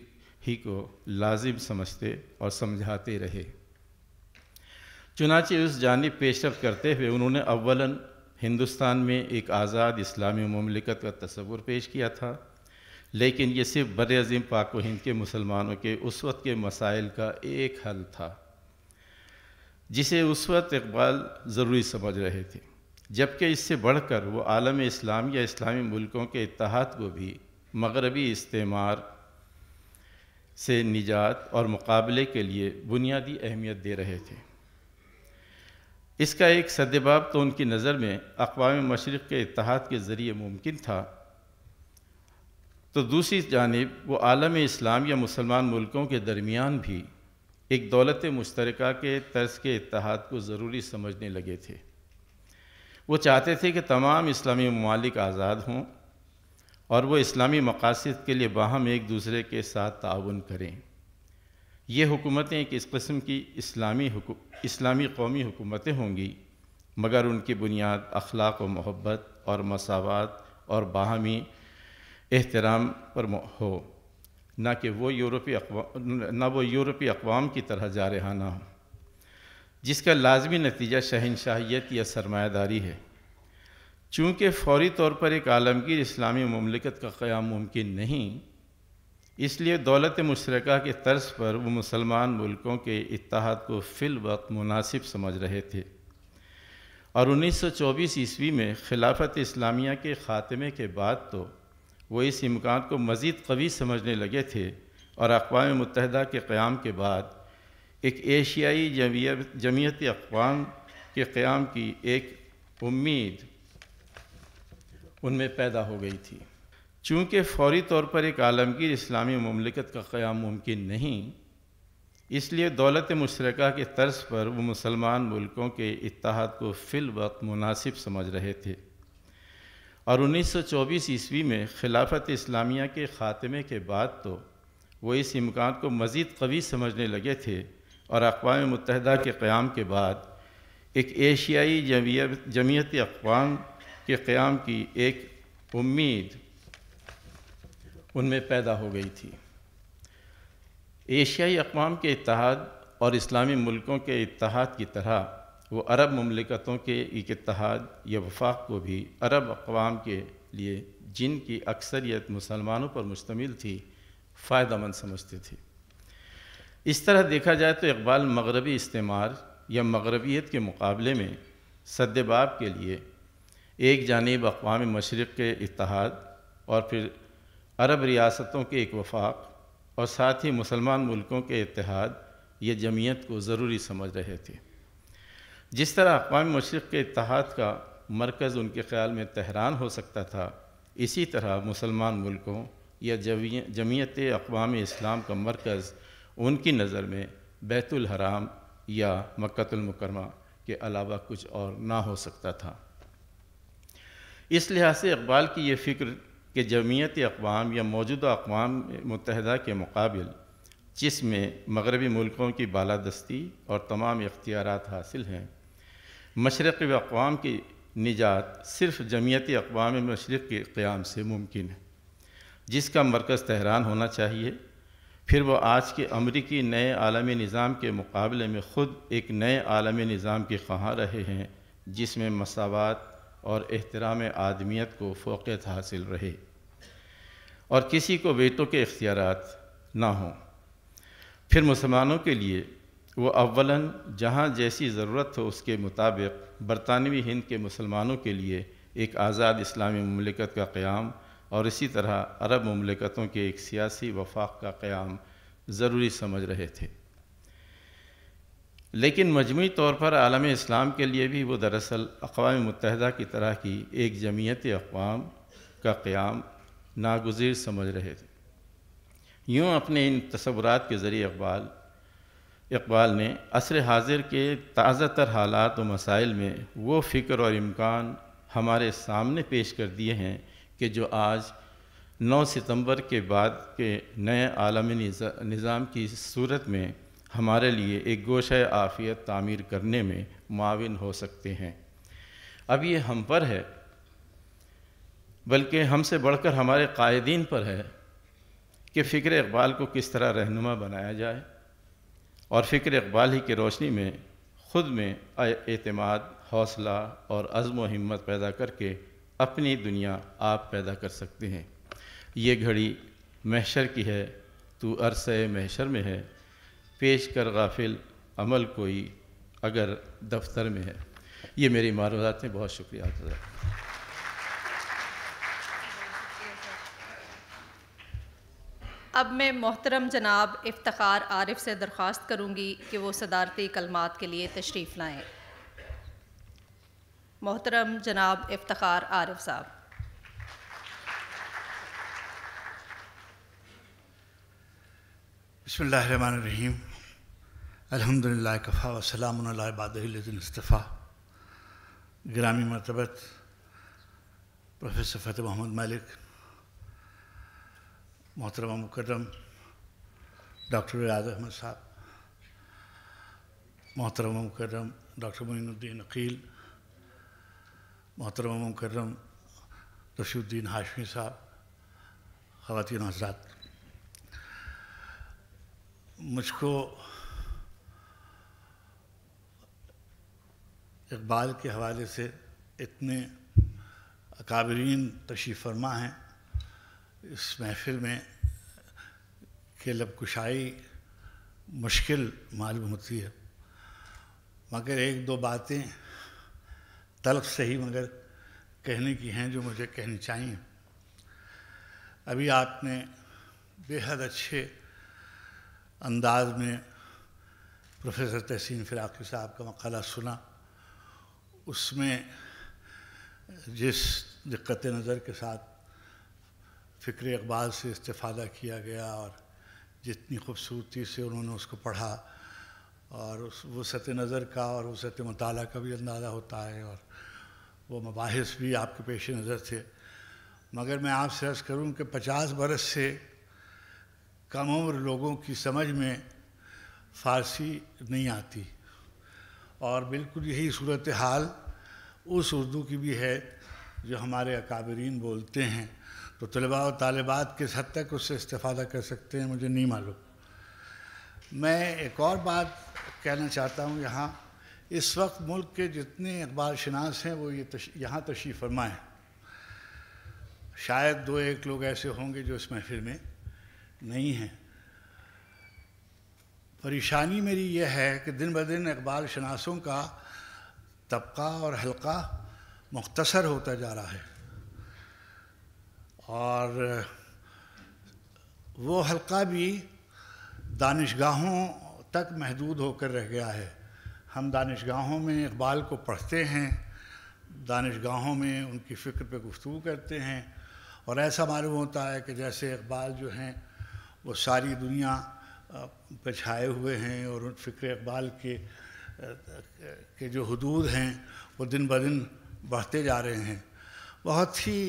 ہی کو لازم سمجھتے اور سمجھاتے رہے۔ چنانچہ اس جانب پیش رفت کرتے ہوئے انہوں نے اولاً ہندوستان میں ایک آزاد اسلامی مملکت کا تصور پیش کیا تھا، لیکن یہ صرف برعظیم پاک و ہند کے مسلمانوں کے اس وقت کے مسائل کا ایک حل تھا، جسے اس وقت اقبال ضروری سمجھ رہے تھے، جبکہ اس سے بڑھ کر وہ عالم اسلام یا اسلامی ملکوں کے اتحاد کو بھی مغربی استعمار سے نجات اور مقابلے کے لیے بنیادی اہمیت دے رہے تھے۔ اس کا ایک سدباب تو ان کی نظر میں اقوام مشرق کے اتحاد کے ذریعے ممکن تھا، تو دوسری جانب وہ عالم اسلام یا مسلمان ملکوں کے درمیان بھی ایک دولت مشترکہ کے طرز کے اتحاد کو ضروری سمجھنے لگے تھے۔ وہ چاہتے تھے کہ تمام اسلامی ممالک آزاد ہوں اور وہ اسلامی مقاصد کے لیے باہم ایک دوسرے کے ساتھ تعاون کریں۔ یہ حکومتیں ایک اس قسم کی اسلامی قومی حکومتیں ہوں گی، مگر ان کی بنیاد اخلاق و محبت اور مساوات اور باہمی احترام پر ہو، نہ کہ وہ یورپی اقوام کی طرح جارحانہ ہو، جس کا لازمی نتیجہ شہنشاہیت یا سرمایہ داری ہے۔ چونکہ فوری طور پر ایک عالمگیر اسلامی مملکت کا قیام ممکن نہیں، اس لیے دولت مشترکہ کے طرز پر وہ مسلمان ملکوں کے اتحاد کو فی الوقت مناسب سمجھ رہے تھے، اور 1924 عیسوی میں خلافت اسلامیہ کے خاتمے کے بعد تو وہ اس امکان کو مزید قوی سمجھنے لگے تھے، اور اقوام متحدہ کے قیام کے بعد ایک ایشیائی جمعیت اقوام کے قیام کی ایک امید ان میں پیدا ہو گئی تھی۔ چونکہ فوری طور پر ایک عالمگیر اسلامی مملکت کا قیام ممکن نہیں، اس لیے دولت مشترکہ کے طرز پر وہ مسلمان ملکوں کے اتحاد کو فی الوقت مناسب سمجھ رہے تھے، اور 1924 عیسوی میں خلافت اسلامیہ کے خاتمے کے بعد تو وہ اس امکان کو مزید قوی سمجھنے لگے تھے، اور اقوام متحدہ کے قیام کے بعد ایک ایشیائی جمعیت اقوام کے قیام کی ایک امید ان میں پیدا ہو گئی تھی۔ ایشیائی اقوام کے اتحاد اور اسلامی ملکوں کے اتحاد کی طرح وہ عرب مملکتوں کے ایک اتحاد یا وفاق کو بھی عرب اقوام کے لیے، جن کی اکثریت مسلمانوں پر مشتمل تھی، فائدہ مند سمجھتے تھے۔ اس طرح دیکھا جائے تو اقبال مغربی استعمار یا مغربیت کے مقابلے میں سد باب کے لیے ایک جانب اقوام مشرق کے اتحاد اور پھر عرب ریاستوں کے ایک وفاق اور ساتھ ہی مسلمان ملکوں کے اتحاد یا جمعیت کو ضروری سمجھ رہے تھے۔ جس طرح اقوام مشرق کے اتحاد کا مرکز ان کے خیال میں تہران ہو سکتا تھا، اسی طرح مسلمان ملکوں یا جمعیت اقوام اسلام کا مرکز ان کی نظر میں بیت الحرام یا مکہ المکرمہ کے علاوہ کچھ اور نہ ہو سکتا تھا۔ اس لحاظ سے اقبال کی یہ فکر کہ جمعیت اقوام یا موجودہ اقوام متحدہ کے مقابل، جس میں مغربی ملکوں کی بالادستی اور تمام اختیارات حاصل ہیں، مشرقی اقوام کی نجات صرف جمعیت اقوام مشرق کے قیام سے ممکن ہے، جس کا مرکز تہران ہونا چاہیے۔ پھر وہ آج کے امریکی نئے عالمی نظام کے مقابلے میں خود ایک نئے عالمی نظام کی خواہاں رہے ہیں، جس میں مساوات اور احترام آدمیت کو فوقیت حاصل رہے اور کسی کو ویٹو کے اختیارات نہ ہوں۔ پھر مسلمانوں کے لیے وہ اولاً جہاں جیسی ضرورت ہو اس کے مطابق برطانوی ہند کے مسلمانوں کے لیے ایک آزاد اسلامی مملکت کا قیام اور اسی طرح عرب مملکتوں کے ایک سیاسی وفاق کا قیام ضروری سمجھ رہے تھے۔ لیکن مجموعی طور پر عالم اسلام کے لیے بھی وہ دراصل اقوام متحدہ کی طرح کی ایک جمعیت اقوام کا قیام ناگزیر سمجھ رہے تھے۔ یوں اپنے ان تصورات کے ذریعے اقبال نے عصر حاضر کے تازہ تر حالات و مسائل میں وہ فکر اور امکان ہمارے سامنے پیش کر دیے ہیں کہ جو آج 9 ستمبر کے بعد کے نئے عالمی نظام کی صورت میں ہمارے لیے ایک گوشہ عافیت تعمیر کرنے میں معاون ہو سکتے ہیں۔ اب یہ ہم پر ہے، بلکہ ہم سے بڑھ کر ہمارے قائدین پر ہے کہ فکر اقبال کو کس طرح رہنما بنایا جائے اور فکر اقبال ہی کی روشنی میں خود میں اعتماد، حوصلہ اور عزم و ہمت پیدا کر کے اپنی دنیا آپ پیدا کر سکتے ہیں۔ یہ گھڑی محشر کی ہے، تو عرصہ محشر میں ہے، پیش کر غافل عمل کوئی اگر دفتر میں ہے۔ یہ میری معروضات ہیں، بہت شکریہ حضرت۔ اب میں محترم جناب افتخار عارف سے درخواست کروں گی کہ وہ صدارتی کلمات کے لیے تشریف لائیں۔ محترم جناب افتخار عارف صاحب۔ بسم اللہ الرحمن الرحیم۔ الحمدللہ کفا وسلام علی عبادہ الذین اصطفیٰ۔ گرامی مرتبت پروفیسر فتح محمد مالک، محترمہ مکرم ڈاکٹر ریاض احمد صاحب، محترمہ مکرم ڈاکٹر معین الدین عقیل، محترمہ مکرم رشید الدین ہاشمی صاحب، خواتین و حضرات، مجھ کو اقبال کے حوالے سے اتنے اکابرین تشریف فرما ہیں اس محفل میں کہ لب کشائی مشکل معلوم ہوتی ہے، مگر ایک دو باتیں تلخ صحیح مگر کہنے کی ہیں جو مجھے کہنی چاہیے۔ ابھی آپ نے بے حد اچھے انداز میں پروفیسر تحسین فراقی صاحب کا مقالہ سنا، اس میں جس دقت نظر کے ساتھ فکر اقبال سے استفادہ کیا گیا اور جتنی خوبصورتی سے انہوں نے اس کو پڑھا، اور اس وسعت نظر کا اور وسعت مطالعہ کا بھی اندازہ ہوتا ہے، اور وہ مباحث بھی آپ کے پیش نظر تھے، مگر میں آپ سے عرض کروں کہ 50 برس سے کم عمر لوگوں کی سمجھ میں فارسی نہیں آتی، اور بالکل یہی صورتحال اس اردو کی بھی ہے جو ہمارے اکابرین بولتے ہیں، تو طلباء و طالبات کس حد تک اس سے استفادہ کر سکتے ہیں مجھے نہیں معلوم۔ میں ایک اور بات کہنا چاہتا ہوں، یہاں اس وقت ملک کے جتنے اقبال شناس ہیں وہ یہاں تشریف فرما ہیں، شاید 2-1 لوگ ایسے ہوں گے جو اس محفل میں نہیں ہیں۔ پریشانی میری یہ ہے کہ دن بدن اقبال شناسوں کا طبقہ اور حلقہ مختصر ہوتا جا رہا ہے، اور وہ حلقہ بھی دانشگاہوں تک محدود ہو کر رہ گیا ہے۔ ہم دانشگاہوں میں اقبال کو پڑھتے ہیں، دانشگاہوں میں ان کی فکر پہ گفتگو کرتے ہیں، اور ایسا معلوم ہوتا ہے کہ جیسے اقبال جو ہیں وہ ساری دنیا پہ چھائے ہوئے ہیں، اور فکر اقبال کے جو حدود ہیں وہ دن بدن بڑھتے جا رہے ہیں۔ بہت ہی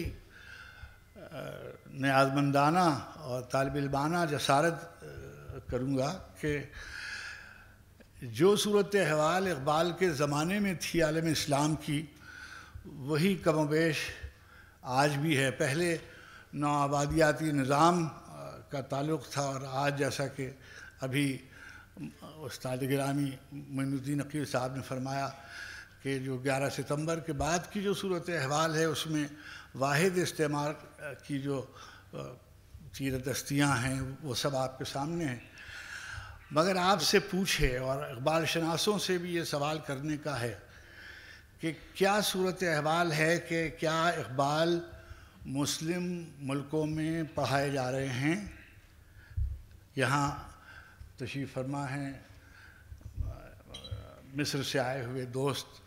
نیازمندانہ اور طالب علمانہ جسارت کروں گا کہ جو صورتحال اقبال کے زمانے میں تھی عالم اسلام کی، وہی کم و بیش آج بھی ہے۔ پہلے نوآبادیاتی نظام کا تعلق تھا، اور آج جیسا کہ ابھی استاد گرامی معین الدین عقیل صاحب نے فرمایا کہ جو 11 ستمبر کے بعد کی جو صورتحال ہے اس میں واحد استعمار کی جو چیر دستیاں ہیں وہ سب آپ کے سامنے ہیں، مگر آپ سے پوچھے اور اقبال شناسوں سے بھی یہ سوال کرنے کا ہے کہ کیا صورتحال ہے کہ کیا اقبال مسلم ملکوں میں پڑھائے جا رہے ہیں؟ یہاں تشریف فرما ہیں مصر سے آئے ہوئے دوست،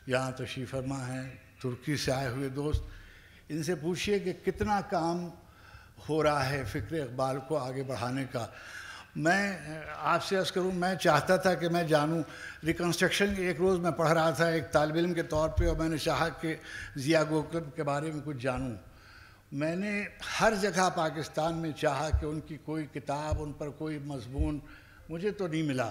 یہاں تشریف فرما ہیں ترکی سے آئے ہوئے دوست، ان سے پوچھئے کہ کتنا کام ہو رہا ہے فکر اقبال کو آگے بڑھانے کا۔ میں آپ سے عرض کروں، میں چاہتا تھا کہ میں جانوں ریکنسٹرکشن ایک روز میں پڑھ رہا تھا ایک طالب علم کے طور پہ، اور میں نے چاہا کہ ضیاء گوکل کے بارے میں کچھ جانوں۔ میں نے ہر جگہ پاکستان میں چاہا کہ ان کی کوئی کتاب، ان پر کوئی مضمون مجھے تو نہیں ملا۔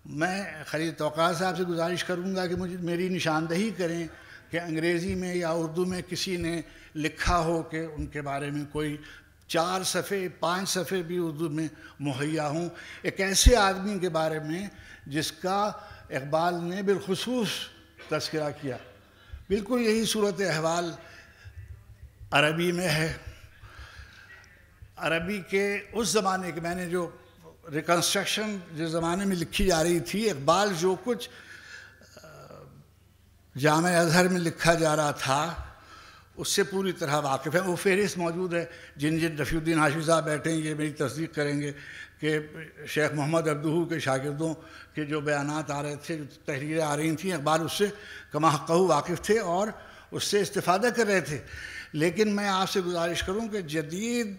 میں خلیل توقع صاحب سے گزارش کروں گا کہ میری نشاندہی کریں کہ انگریزی میں یا اردو میں کسی نے لکھا ہو کہ ان کے بارے میں کوئی 4 صفحے 5 صفحے بھی اردو میں مہیا ہوں ایک ایسے آدمی کے بارے میں جس کا اقبال نے بالخصوص تذکرہ کیا۔ بالکل یہی صورتحال عربی میں ہے۔ عربی کے اس زمانے کے، میں نے جو ریکنسٹرکشن جس زمانے میں لکھی جا رہی تھی، اقبال جو کچھ جامع ازہر میں لکھا جا رہا تھا اس سے پوری طرح واقف ہے۔ وہ فہرست موجود ہے، جن رفیع الدین ہاشمی صاحب بیٹھے ہیں یہ میری تصدیق کریں گے کہ شیخ محمد عبدہو کے شاگردوں کے جو بیانات آ رہے تھے، جو تحریریں آ رہی تھیں، اقبال اس سے کما حقہ واقف تھے اور اس سے استفادہ کر رہے تھے۔ لیکن میں آپ سے گزارش کروں کہ جدید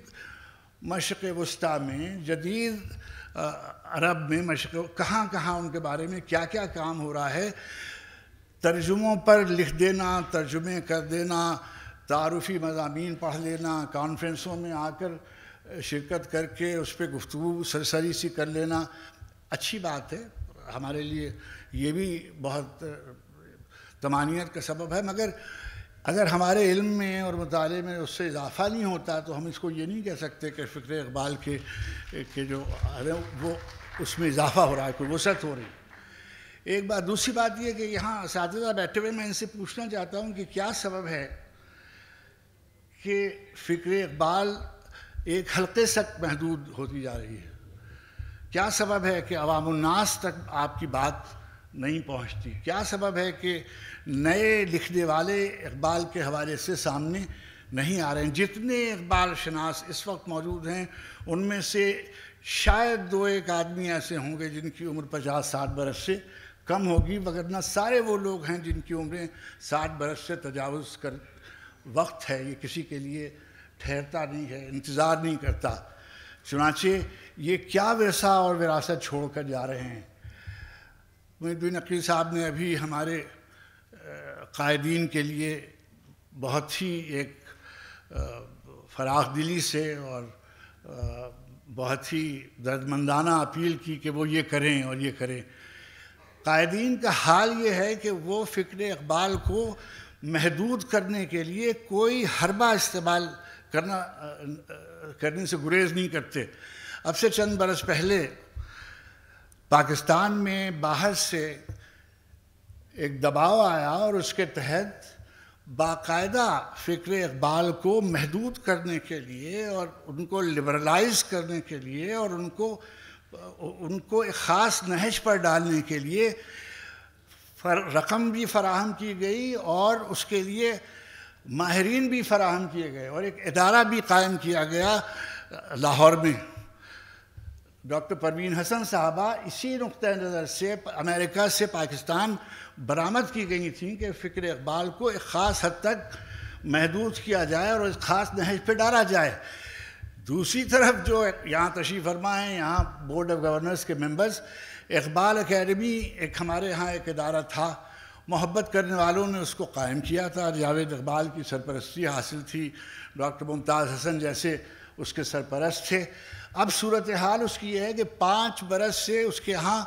مشرق وسطیٰ میں، جدید عرب میں، کہاں کہاں ان کے بارے میں کیا کیا کام ہو رہا ہے، ترجموں پر لکھ دینا، ترجمے کر دینا، تعارفی مضامین پڑھ لینا، کانفرنسوں میں آ کر شرکت کر کے اس پہ گفتگو سرسری سی کر لینا اچھی بات ہے، ہمارے لیے یہ بھی بہت طمانینت کا سبب ہے، مگر اگر ہمارے علم میں اور مطالعے میں اس سے اضافہ نہیں ہوتا تو ہم اس کو یہ نہیں کہہ سکتے کہ فکر اقبال کے جو وہ اس میں اضافہ ہو رہا ہے، کوئی وسعت ہو رہی ہے۔ ایک بات، دوسری بات یہ کہ یہاں اساتذہ بیٹھے ہوئے، میں ان سے پوچھنا چاہتا ہوں کہ کیا سبب ہے کہ فکر اقبال ایک حلقے تک محدود ہوتی جا رہی ہے؟ کیا سبب ہے کہ عوام الناس تک آپ کی بات نہیں پہنچتی؟ کیا سبب ہے کہ نئے لکھنے والے اقبال کے حوالے سے سامنے نہیں آ رہے ہیں؟ جتنے اقبال شناس اس وقت موجود ہیں ان میں سے شاید 2-1 آدمی ایسے ہوں گے جن کی عمر 50-60 برس سے کم ہوگی، وگرنہ سارے وہ لوگ ہیں جن کی عمریں 60 برس سے تجاوز کر وقت ہے، یہ کسی کے لیے ٹھہرتا نہیں ہے، انتظار نہیں کرتا۔ چنانچہ یہ کیا ورثہ اور وراثت چھوڑ کر جا رہے ہیں؟ محی الدین نقوی صاحب نے ابھی ہمارے قائدین کے لیے بہت ہی ایک فراخ دلی سے اور بہت ہی دردمندانہ اپیل کی کہ وہ یہ کریں اور یہ کریں۔ قائدین کا حال یہ ہے کہ وہ فکر اقبال کو محدود کرنے کے لیے کوئی حربہ استعمال کرنے سے گریز نہیں کرتے۔ اب سے چند برس پہلے پاکستان میں باہر سے ایک دباؤ آیا اور اس کے تحت باقاعدہ فکر اقبال کو محدود کرنے کے لیے اور ان کو لبرلائز کرنے کے لیے اور ان کو ایک خاص نہج پر ڈالنے کے لیے رقم بھی فراہم کی گئی اور اس کے لیے ماہرین بھی فراہم کیے گئے اور ایک ادارہ بھی قائم کیا گیا لاہور میں۔ ڈاکٹر پروین حسن صاحبہ اسی نقطۂ نظر سے امریکہ سے پاکستان برآمد کی گئی تھیں کہ فکر اقبال کو ایک خاص حد تک محدود کیا جائے اور ایک خاص نہج پہ ڈالا جائے۔ دوسری طرف جو یہاں تشریف فرما ہیں، یہاں بورڈ آف گورنرز کے ممبرز، اقبال اکیڈمی ایک ہمارے ہاں ایک ادارہ تھا، محبت کرنے والوں نے اس کو قائم کیا تھا، جاوید اقبال کی سرپرستی حاصل تھی، ڈاکٹر ممتاز حسن جیسے اس کے سرپرست تھے۔ اب صورتحال اس کی یہ ہے کہ 5 برس سے اس کے ہاں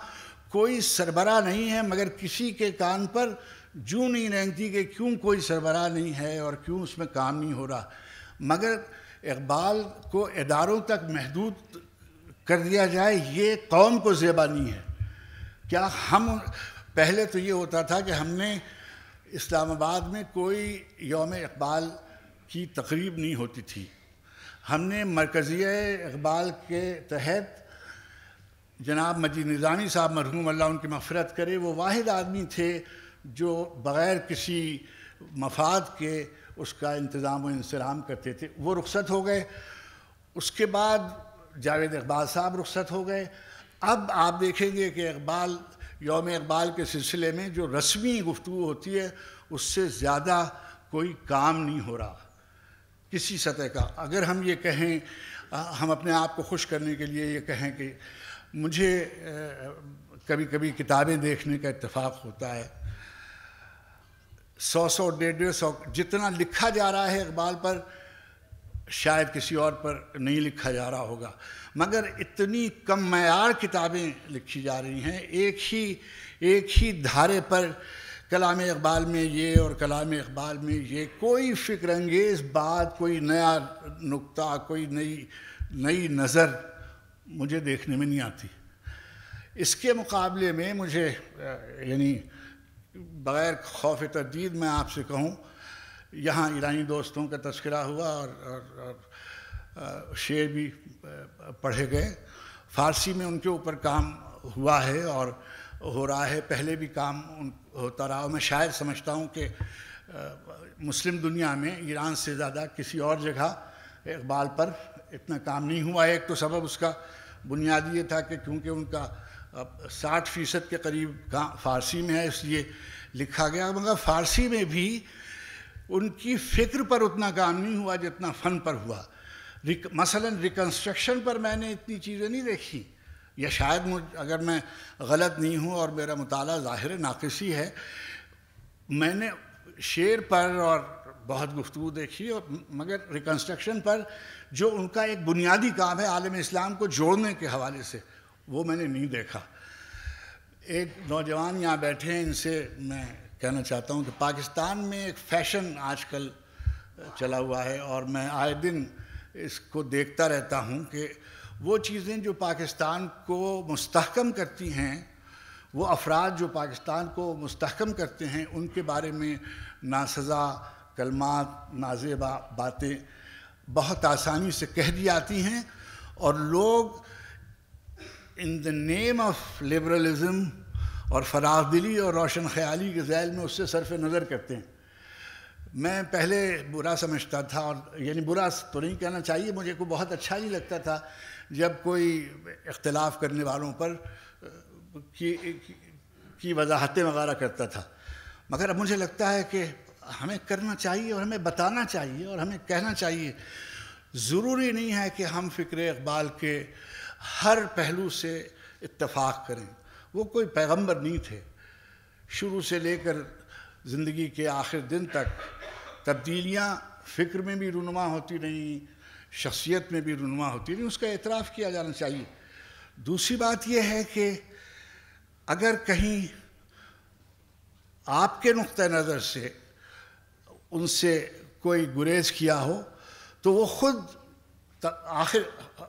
کوئی سربراہ نہیں ہے، مگر کسی کے کان پر جوں نہیں رینگتی کہ کیوں کوئی سربراہ نہیں ہے اور کیوں اس میں کام نہیں ہو رہا۔ مگر اقبال کو اداروں تک محدود کر دیا جائے یہ قوم کو زیبا نہیں ہے۔ کیا ہم پہلے تو یہ ہوتا تھا کہ ہم نے اسلام آباد میں کوئی یوم اقبال کی تقریب نہیں ہوتی تھی، ہم نے مرکزیہ اقبال کے تحت جناب مجید نظامی صاحب مرحوم اللہ ان کی مغفرت کرے، وہ واحد آدمی تھے جو بغیر کسی مفاد کے اس کا انتظام و انصرام کرتے تھے۔ وہ رخصت ہو گئے، اس کے بعد جاوید اقبال صاحب رخصت ہو گئے۔ اب آپ دیکھیں گے کہ یوم اقبال کے سلسلے میں جو رسمی گفتگو ہوتی ہے اس سے زیادہ کوئی کام نہیں ہو رہا کسی سطح کا۔ اگر ہم یہ کہیں، ہم اپنے آپ کو خوش کرنے کے لیے یہ کہیں کہ مجھے کبھی کبھی کتابیں دیکھنے کا اتفاق ہوتا ہے، 100 150 جتنا لکھا جا رہا ہے اقبال پر شاید کسی اور پر نہیں لکھا جا رہا ہوگا، مگر اتنی کم معیار کتابیں لکھی جا رہی ہیں ایک ہی دھارے پر، کلام اقبال میں یہ اور کلام اقبال میں یہ، کوئی فکر انگیز بات، کوئی نیا نکتہ، کوئی نئی نظر مجھے دیکھنے میں نہیں آتی۔ اس کے مقابلے میں مجھے یعنی بغیر خوف تردید میں آپ سے کہوں، یہاں ایرانی دوستوں کا تذکرہ ہوا اور شعر بھی پڑھے گئے، فارسی میں ان کے اوپر کام ہوا ہے اور ہو رہا ہے، پہلے بھی کام ہوتا رہا۔ میں شاید سمجھتا ہوں کہ مسلم دنیا میں ایران سے زیادہ کسی اور جگہ اقبال پر اتنا کام نہیں ہوا۔ ایک تو سبب اس کا بنیادی یہ تھا کہ کیونکہ ان کا 60% کے قریب فارسی میں ہے، اس لیے لکھا گیا، مگر فارسی میں بھی ان کی فکر پر اتنا کام نہیں ہوا جتنا فن پر ہوا۔ مثلا ریکنسٹرکشن پر میں نے اتنی چیزیں نہیں دیکھی، یا شاید اگر میں غلط نہیں ہوں اور میرا مطالعہ ظاہر ناقصی ہے، میں نے شعر پر اور بہت گفتگو دیکھی، مگر ریکنسٹرکشن پر جو ان کا ایک بنیادی کام ہے عالم اسلام کو جوڑنے کے حوالے سے، وہ میں نے نہیں دیکھا۔ ایک نوجوان یہاں بیٹھے ہیں، ان سے میں کہنا چاہتا ہوں کہ پاکستان میں ایک فیشن آج کل چلا ہوا ہے، اور میں آئے دن اس کو دیکھتا رہتا ہوں کہ وہ چیزیں جو پاکستان کو مستحکم کرتی ہیں، وہ افراد جو پاکستان کو مستحکم کرتے ہیں، ان کے بارے میں ناسزا کلمات، نازیبا باتیں بہت آسانی سے کہہ دی جاتی ہیں، اور لوگ ان دا نیم آف لبرلزم اور فراغ دلی اور روشن خیالی کے ذیل میں اس سے صرف نظر کرتے ہیں۔ میں پہلے برا سمجھتا تھا، اور یعنی برا تو نہیں کہنا چاہیے، مجھے کو بہت اچھا نہیں لگتا تھا جب کوئی اختلاف کرنے والوں پر کی وضاحتیں وغیرہ کرتا تھا، مگر اب مجھے لگتا ہے کہ ہمیں کرنا چاہیے اور ہمیں بتانا چاہیے اور ہمیں کہنا چاہیے۔ ضروری نہیں ہے کہ ہم فکر اقبال کے ہر پہلو سے اتفاق کریں، وہ کوئی پیغمبر نہیں تھے، شروع سے لے کر زندگی کے آخر دن تک تبدیلیاں فکر میں بھی رونما ہوتی رہیں، شخصیت میں بھی رونما ہوتی رہیں، اس کا اعتراف کیا جانا چاہیے۔ دوسری بات یہ ہے کہ اگر کہیں آپ کے نقطہ نظر سے ان سے کوئی گریز کیا ہو تو وہ خود آخر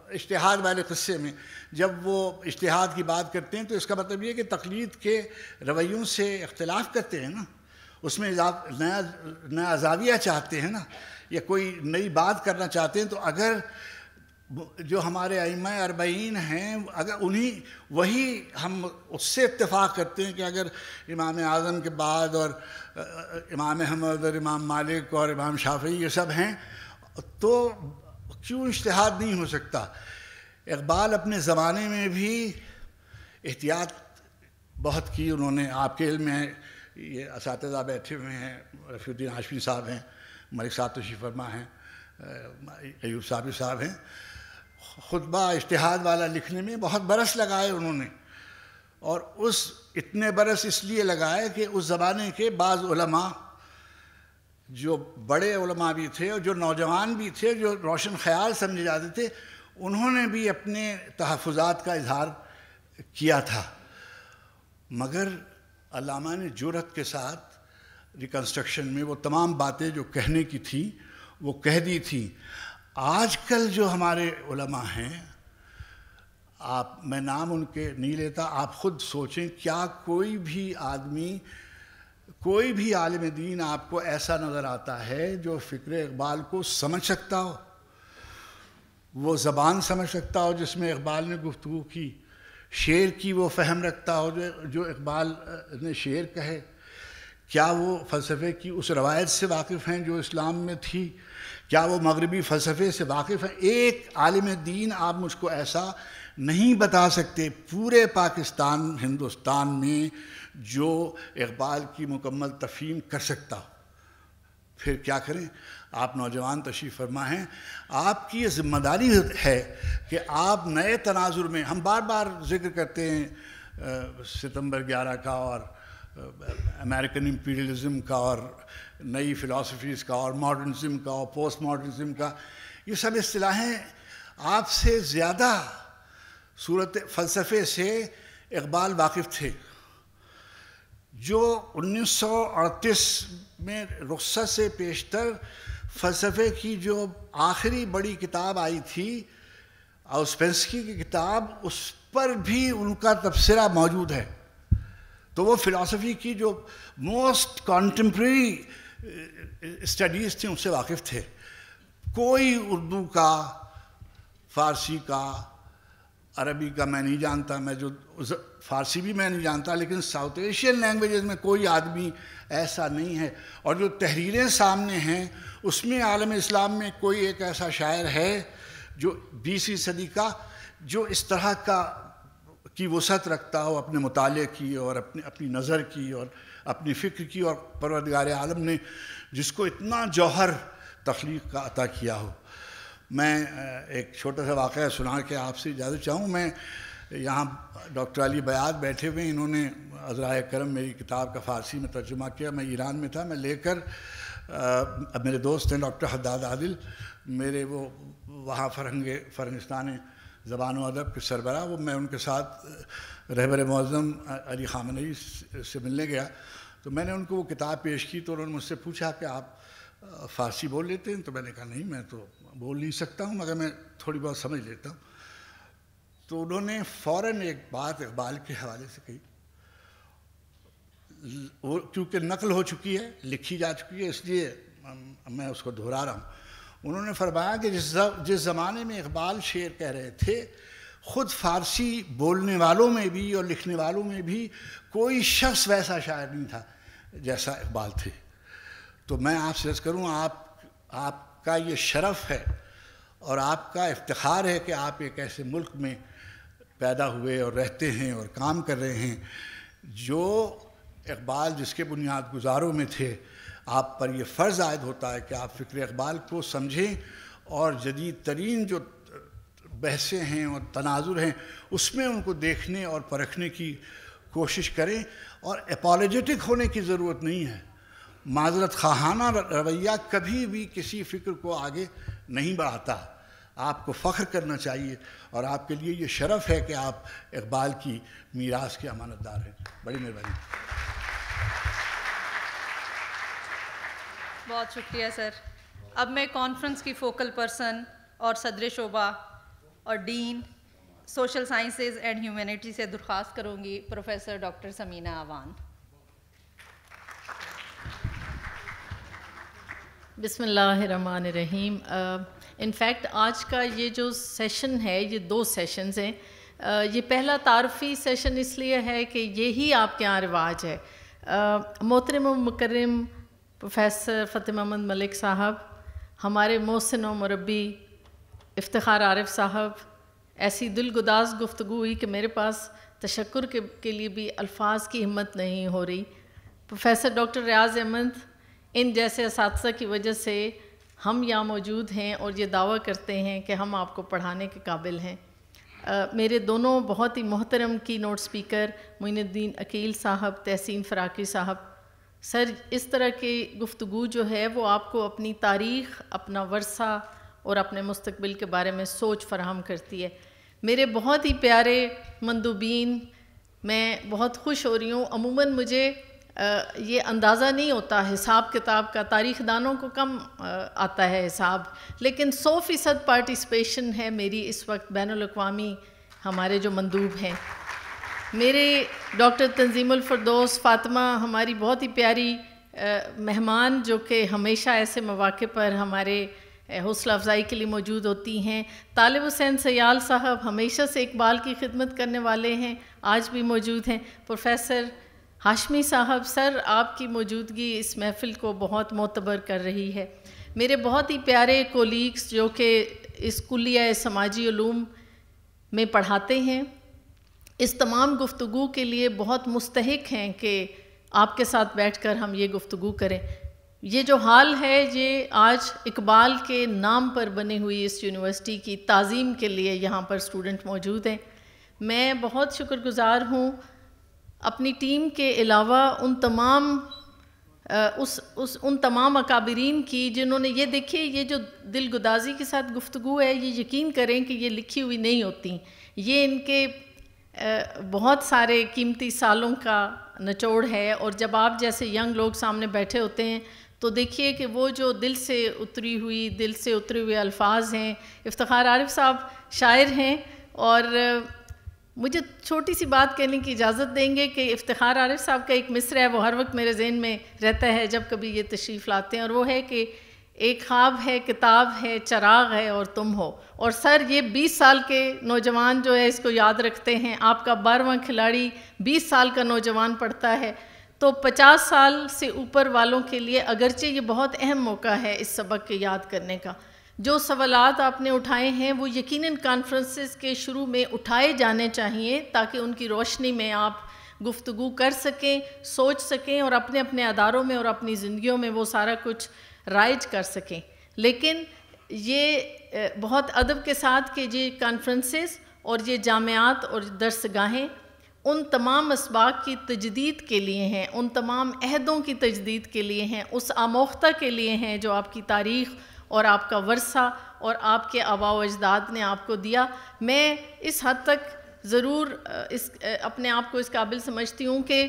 اجتہاد والے قصے میں جب وہ اجتہاد کی بات کرتے ہیں تو اس کا مطلب یہ کہ تقلید کے رویوں سے اختلاف کرتے ہیں نا، اس میں نیا زاویہ چاہتے ہیں نا، یا کوئی نئی بات کرنا چاہتے ہیں، تو اگر جو ہمارے ائمہ اربعین ہیں اگر وہی ہم اس سے اتفاق کرتے ہیں کہ اگر امام اعظم کے بعد اور امام احمد اور امام مالک اور امام شافعی یہ سب ہیں تو کیوں اجتہاد نہیں ہو سکتا؟ اقبال اپنے زمانے میں بھی احتیاط بہت کی انہوں نے۔ آپ کے علم میں یہ اساتذہ بیٹھے ہوئے ہیں، رفیع الدین ہاشمی صاحب ہیں، ملک صاحب تشریف فرما ہیں، ایوب صابری صاحب ہیں، خطبہ اجتہاد والا لکھنے میں بہت برس لگائے انہوں نے، اور اتنے برس اس لیے لگائے کہ اس زمانے کے بعض علماء جو بڑے علماء بھی تھے اور جو نوجوان بھی تھے، جو روشن خیال سمجھے جاتے تھے، انہوں نے بھی اپنے تحفظات کا اظہار کیا تھا، مگر علامہ نے جرأت کے ساتھ ریکنسٹرکشن میں وہ تمام باتیں جو کہنے کی تھی وہ کہہ دی تھی۔ آج کل جو ہمارے علماء ہیں، میں نام ان کے نہیں لیتا، آپ خود سوچیں کیا کوئی بھی آدمی، کوئی بھی عالم دین آپ کو ایسا نظر آتا ہے جو فکر اقبال کو سمجھ سکتا ہو، وہ زبان سمجھ سکتا ہو جس میں اقبال نے گفتگو کی، شعر کی وہ فہم رکھتا ہو جو اقبال نے شعر کہے؟ کیا وہ فلسفے کی اس روایت سے واقف ہیں جو اسلام میں تھی؟ کیا وہ مغربی فلسفے سے واقف ہیں؟ ایک عالم دین آپ مجھ کو ایسا نہیں بتا سکتے پورے پاکستان ہندوستان میں جو اقبال کی مکمل تفہیم کر سکتا ہو۔ پھر کیا کریں؟ آپ نوجوان تشریف فرما ہیں، آپ کی یہ ذمہ داری ہے کہ آپ نئے تناظر میں، ہم بار بار ذکر کرتے ہیں ستمبر 11 کا اور امریکن امپیریلزم کا اور نئی فلاسفیز کا اور ماڈرنزم کا اور پوسٹ ماڈرنزم کا، یہ سب اصطلاحیں آپ سے زیادہ صورت فلسفے سے اقبال واقف تھے۔ جو 1938 میں رخصت سے پیشتر فلسفے کی جو آخری بڑی کتاب آئی تھی، آؤسپینسکی کی کتاب، اس پر بھی ان کا تبصرہ موجود ہے۔ تو وہ فلسفی کی جو موسٹ کانٹمپریری اسٹڈیز تھیں اس سے واقف تھے۔ کوئی اردو کا، فارسی کا، عربی کا میں نہیں جانتا، فارسی بھی میں نہیں جانتا، لیکن ساؤتھ ایشین لینگویجز میں کوئی آدمی ایسا نہیں ہے۔ اور جو تحریریں سامنے ہیں اس میں عالم اسلام میں کوئی ایک ایسا شاعر ہے جو 20ویں صدی کا جو اس طرح کی وسعت رکھتا ہو اپنے مطالعے کی اور اپنی نظر کی اور اپنی فکر کی، اور پروردگار عالم نے جس کو اتنا جوہر تخلیق کا عطا کیا ہو۔ میں ایک چھوٹا سا واقعہ سنا کے آپ سے اجازت چاہوں۔ میں یہاں ڈاکٹر علی بیات بیٹھے ہوئے، انہوں نے عذرائے کرم میری کتاب کا فارسی میں ترجمہ کیا، میں ایران میں تھا، میں لے کر اب میرے دوست ہیں ڈاکٹر حداد عادل، میرے وہ وہاں فرنگستان زبان و ادب کے سربراہ، میں ان کے ساتھ رہبر معظم علی خامنئی سے ملنے گیا تو میں نے ان کو وہ کتاب پیش کی تو انہوں نے مجھ سے پوچھا کہ آپ فارسی بول لیتے ہیں؟ تو میں نے کہا نہیں، میں تو بول نہیں سکتا ہوں مگر میں تھوڑی بہت سمجھ لیتا ہوں. تو انہوں نے فوراً ایک بات اقبال کے حوالے سے کہی، وہ کیونکہ نقل ہو چکی ہے، لکھی جا چکی ہے، اس لیے میں اس کو دہرا رہا ہوں. انہوں نے فرمایا کہ جس زمانے میں اقبال شعر کہہ رہے تھے، خود فارسی بولنے والوں میں بھی اور لکھنے والوں میں بھی کوئی شخص ویسا شاعر نہیں تھا جیسا اقبال تھے. تو میں آپ سے عرض کروں، آپ کا یہ شرف ہے اور آپ کا افتخار ہے کہ آپ ایک ایسے ملک میں پیدا ہوئے اور رہتے ہیں اور کام کر رہے ہیں جو اقبال جس کے بنیاد گزاروں میں تھے. آپ پر یہ فرض عائد ہوتا ہے کہ آپ فکر اقبال کو سمجھیں اور جدید ترین جو بحثیں ہیں اور تناظر ہیں اس میں ان کو دیکھنے اور پرکھنے کی کوشش کریں. اور اپالوجیٹک ہونے کی ضرورت نہیں ہے. معذرت خواہانہ رویہ کبھی بھی کسی فکر کو آگے نہیں بڑھاتا. آپ کو فخر کرنا چاہیے اور آپ کے لیے یہ شرف ہے کہ آپ اقبال کی میراث کے امانت دار ہیں. بڑی مہربانی. بہت شکریہ سر. اب میں کانفرنس کی فوکل پرسن اور صدر شعبہ اور ڈین سوشل سائنسز اینڈ ہیومینٹی سے درخواست کروں گی پروفیسر ڈاکٹر سمینہ آوان. بسم اللہ الرحمن الرحیم. انفیکٹ آج کا یہ جو سیشن ہے، یہ 2 سیشنز ہیں. یہ پہلا تعارفی سیشن اس لیے ہے کہ یہی آپ کے یہاں رواج ہے. محترم و مکرم پروفیسر فتح محمد ملک صاحب، ہمارے محسن و مربی افتخار عارف صاحب، ایسی دلگداز گفتگو ہوئی کہ میرے پاس تشکر کے لیے بھی الفاظ کی ہمت نہیں ہو رہی. پروفیسر ڈاکٹر ریاض احمد، ان جیسے اساتذہ کی وجہ سے ہم یہاں موجود ہیں اور یہ دعویٰ کرتے ہیں کہ ہم آپ کو پڑھانے کے قابل ہیں. میرے دونوں بہت ہی محترم کی نوٹ سپیکر معین الدین عقیل صاحب، تحسین فراقی صاحب. سر، اس طرح کی گفتگو جو ہے وہ آپ کو اپنی تاریخ، اپنا ورثہ اور اپنے مستقبل کے بارے میں سوچ فراہم کرتی ہے. میرے بہت ہی پیارے مندوبین، میں بہت خوش ہو رہی ہوں. عموماً مجھے یہ اندازہ نہیں ہوتا حساب کتاب کا، تاریخ دانوں کو کم آتا ہے حساب، لیکن 100% پارٹیسپیشن ہے میری اس وقت بین الاقوامی ہمارے جو مندوب ہیں. میرے ڈاکٹر تنظیم الفردوس فاطمہ، ہماری بہت ہی پیاری مہمان، جو کہ ہمیشہ ایسے مواقع پر ہمارے حوصلہ افزائی کے لیے موجود ہوتی ہیں. طالب حسین سیال صاحب ہمیشہ سے اقبال کی خدمت کرنے والے ہیں، آج بھی موجود ہیں. پروفیسر ہاشمی صاحب، سر آپ کی موجودگی اس محفل کو بہت معتبر کر رہی ہے. میرے بہت ہی پیارے کولیگز جو کہ اس کلیہ سماجی علوم میں پڑھاتے ہیں، اس تمام گفتگو کے لیے بہت مستحق ہیں کہ آپ کے ساتھ بیٹھ کر ہم یہ گفتگو کریں. یہ جو حال ہے، یہ آج اقبال کے نام پر بنی ہوئی اس یونیورسٹی کی تعظیم کے لیے یہاں پر اسٹوڈنٹ موجود ہیں. میں بہت شکر گزار ہوں اپنی ٹیم کے علاوہ ان تمام اکابرین کی جنہوں نے یہ دیکھیے، یہ جو دل گدازی کے ساتھ گفتگو ہے، یہ یقین کریں کہ یہ لکھی ہوئی نہیں ہوتی. یہ ان کے بہت سارے قیمتی سالوں کا نچوڑ ہے. اور جب آپ جیسے ینگ لوگ سامنے بیٹھے ہوتے ہیں تو دیکھیے کہ وہ جو دل سے اتری ہوئے الفاظ ہیں. افتخار عارف صاحب شاعر ہیں، اور مجھے چھوٹی سی بات کہنے کی اجازت دیں گے کہ افتخار عارف صاحب کا ایک مصرع ہے، وہ ہر وقت میرے ذہن میں رہتا ہے جب کبھی یہ تشریف لاتے ہیں، اور وہ ہے کہ ایک خواب ہے، کتاب ہے، چراغ ہے اور تم ہو. اور سر، یہ 20 سال کے نوجوان جو ہے اس کو یاد رکھتے ہیں. آپ کا 12واں کھلاڑی 20 سال کا نوجوان پڑھتا ہے، تو 50 سال سے اوپر والوں کے لیے اگرچہ یہ بہت اہم موقع ہے اس سبق کے یاد کرنے کا. جو سوالات آپ نے اٹھائے ہیں وہ یقیناً کانفرنسز کے شروع میں اٹھائے جانے چاہیے تاکہ ان کی روشنی میں آپ گفتگو کر سکیں، سوچ سکیں اور اپنے اپنے اداروں میں اور اپنی زندگیوں میں وہ سارا کچھ رائج کر سکیں. لیکن یہ بہت ادب کے ساتھ کہ یہ کانفرنسز اور یہ جامعات اور درسگاہیں ان تمام اسباق کی تجدید کے لیے ہیں، ان تمام عہدوں کی تجدید کے لیے ہیں، اس آموختہ کے لیے ہیں جو آپ کی تاریخ اور آپ کا ورثہ اور آپ کے آباء و اجداد نے آپ کو دیا. میں اس حد تک ضرور اپنے آپ کو اس قابل سمجھتی ہوں کہ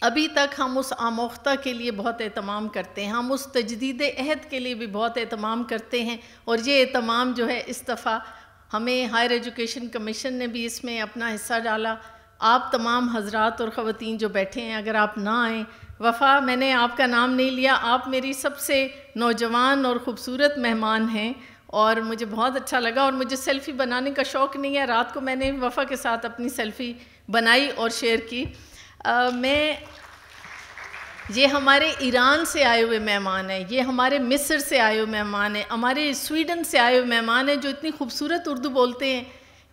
ابھی تک ہم اس آموختہ کے لیے بہت اہتمام کرتے ہیں، ہم اس تجدید عہد کے لیے بھی بہت اہتمام کرتے ہیں، اور یہ اہتمام جو ہے اس دفعہ ہمیں ہائر ایجوکیشن کمیشن نے بھی اس میں اپنا حصہ ڈالا. آپ تمام حضرات اور خواتین جو بیٹھے ہیں، اگر آپ نہ آئیں، وفا میں نے آپ کا نام نہیں لیا، آپ میری سب سے نوجوان اور خوبصورت مہمان ہیں، اور مجھے بہت اچھا لگا. اور مجھے سیلفی بنانے کا شوق نہیں ہے، رات کو میں نے وفا کے ساتھ اپنی سیلفی بنائی اور شیئر کی. یہ ہمارے ایران سے آئے ہوئے مہمان ہیں، یہ ہمارے مصر سے آئے ہوئے مہمان ہیں، ہمارے سویڈن سے آئے ہوئے مہمان ہیں جو اتنی خوبصورت اردو بولتے ہیں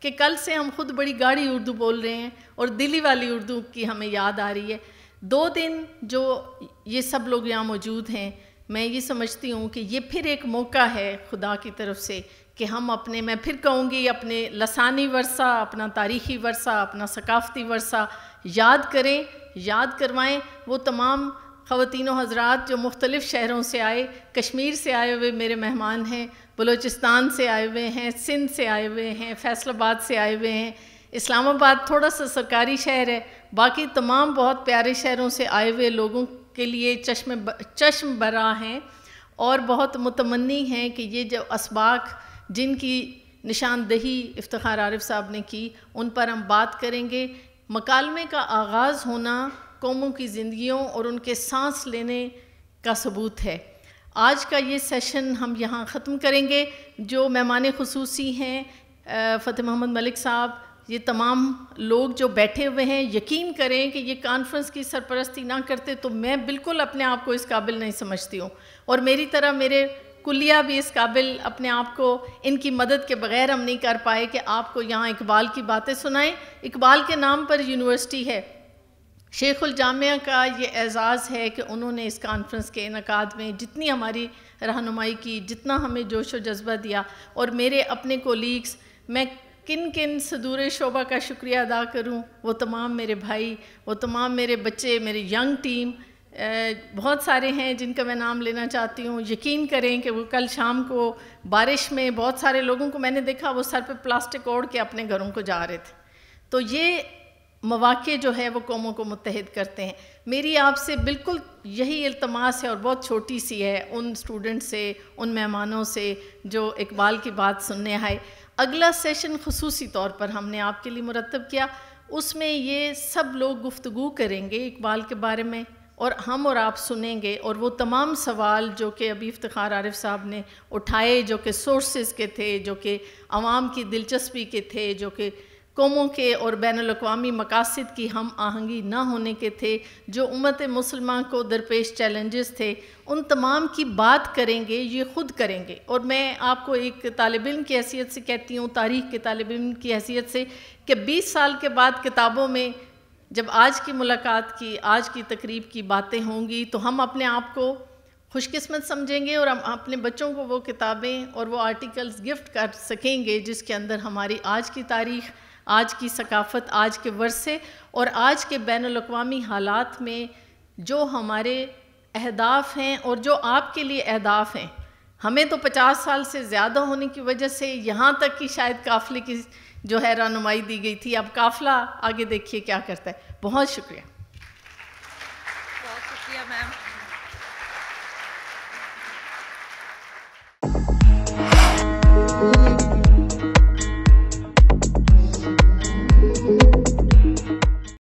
کہ کل سے ہم خود بڑی گاڑی اردو بول رہے ہیں، اور دلی والی اردو کی ہمیں یاد آ رہی ہے. 2 دن جو یہ سب لوگ یہاں موجود ہیں، میں یہ سمجھتی ہوں کہ یہ پھر ایک موقع ہے خدا کی طرف سے کہ ہم اپنے، میں پھر کہوں گی، اپنے لسانی ورثہ، اپنا تاریخی ورثہ، اپنا ثقافتی ورثہ یاد کریں، یاد کروائیں. وہ تمام خواتین و حضرات جو مختلف شہروں سے آئے، کشمیر سے آئے ہوئے میرے مہمان ہیں، بلوچستان سے آئے ہوئے ہیں، سندھ سے آئے ہوئے ہیں، فیصل آباد سے آئے ہوئے ہیں، اسلام آباد تھوڑا سا سرکاری شہر ہے، باقی تمام بہت پیارے شہروں سے آئے ہوئے لوگوں کے لیے چشم برا ہیں، اور بہت متمنی ہیں کہ یہ جو اسباق جن کی نشاندہی افتخار عارف صاحب نے کی، ان پر ہم بات کریں گے. مکالمے کا آغاز ہونا قوموں کی زندگیوں اور ان کے سانس لینے کا ثبوت ہے. آج کا یہ سیشن ہم یہاں ختم کریں گے. جو مہمان خصوصی ہیں، فتح محمد ملک صاحب، یہ تمام لوگ جو بیٹھے ہوئے ہیں، یقین کریں کہ یہ کانفرنس کی سرپرستی نہ کرتے تو میں بالکل اپنے آپ کو اس قابل نہیں سمجھتی ہوں، اور میری طرح میرے کلیہ بھی اس قابل اپنے آپ کو، ان کی مدد کے بغیر ہم نہیں کر پائے کہ آپ کو یہاں اقبال کی باتیں سنائیں. اقبال کے نام پر یونیورسٹی ہے. شیخ الجامعہ کا یہ اعزاز ہے کہ انہوں نے اس کانفرنس کے انعقاد میں جتنی ہماری رہنمائی کی، جتنا ہمیں جوش و جذبہ دیا. اور میرے اپنے کولیگز، میں کن صدور شعبہ کا شکریہ ادا کروں، وہ تمام میرے بھائی، وہ تمام میرے بچے، میری ینگ ٹیم، بہت سارے ہیں جن کا میں نام لینا چاہتی ہوں. یقین کریں کہ وہ کل شام کو بارش میں بہت سارے لوگوں کو میں نے دیکھا وہ سر پہ پلاسٹک اوڑھ کے اپنے گھروں کو جا رہے تھے. تو یہ مواقع جو ہے وہ قوموں کو متحد کرتے ہیں. میری آپ سے بالکل یہی التماس ہے، اور بہت چھوٹی سی ہے، ان اسٹوڈنٹ سے، ان مہمانوں سے جو اقبال کی بات سننے آئے. اگلا سیشن خصوصی طور پر ہم نے آپ کے لیے مرتب کیا، اس میں یہ سب لوگ گفتگو کریں گے اقبال کے بارے میں، اور ہم اور آپ سنیں گے. اور وہ تمام سوال جو کہ ابھی افتخار عارف صاحب نے اٹھائے، جو کہ سورسز کے تھے، جو کہ عوام کی دلچسپی کے تھے، جو کہ قوموں کے اور بین الاقوامی مقاصد کی ہم آہنگی نہ ہونے کے تھے، جو امت مسلمہ کو درپیش چیلنجز تھے، ان تمام کی بات کریں گے، یہ خود کریں گے. اور میں آپ کو ایک طالب علم کی حیثیت سے کہتی ہوں، تاریخ کے طالب علم کی حیثیت سے، کہ 20 سال کے بعد کتابوں میں جب آج کی ملاقات کی، آج کی تقریب کی باتیں ہوں گی تو ہم اپنے آپ کو خوش قسمت سمجھیں گے، اور ہم اپنے بچوں کو وہ کتابیں اور وہ آرٹیکلز گفٹ کر سکیں گے جس کے اندر ہماری آج کی تاریخ، آج کی ثقافت، آج کے ورثے اور آج کے بین الاقوامی حالات میں جو ہمارے اہداف ہیں اور جو آپ کے لیے اہداف ہیں. ہمیں تو 50 سال سے زیادہ ہونے کی وجہ سے یہاں تک کی شاید قافلے کی جو ہے رہنمائی دی گئی تھی. اب قافلہ آگے دیکھیے کیا کرتا ہے. بہت شکریہ. بہت شکریہ میم.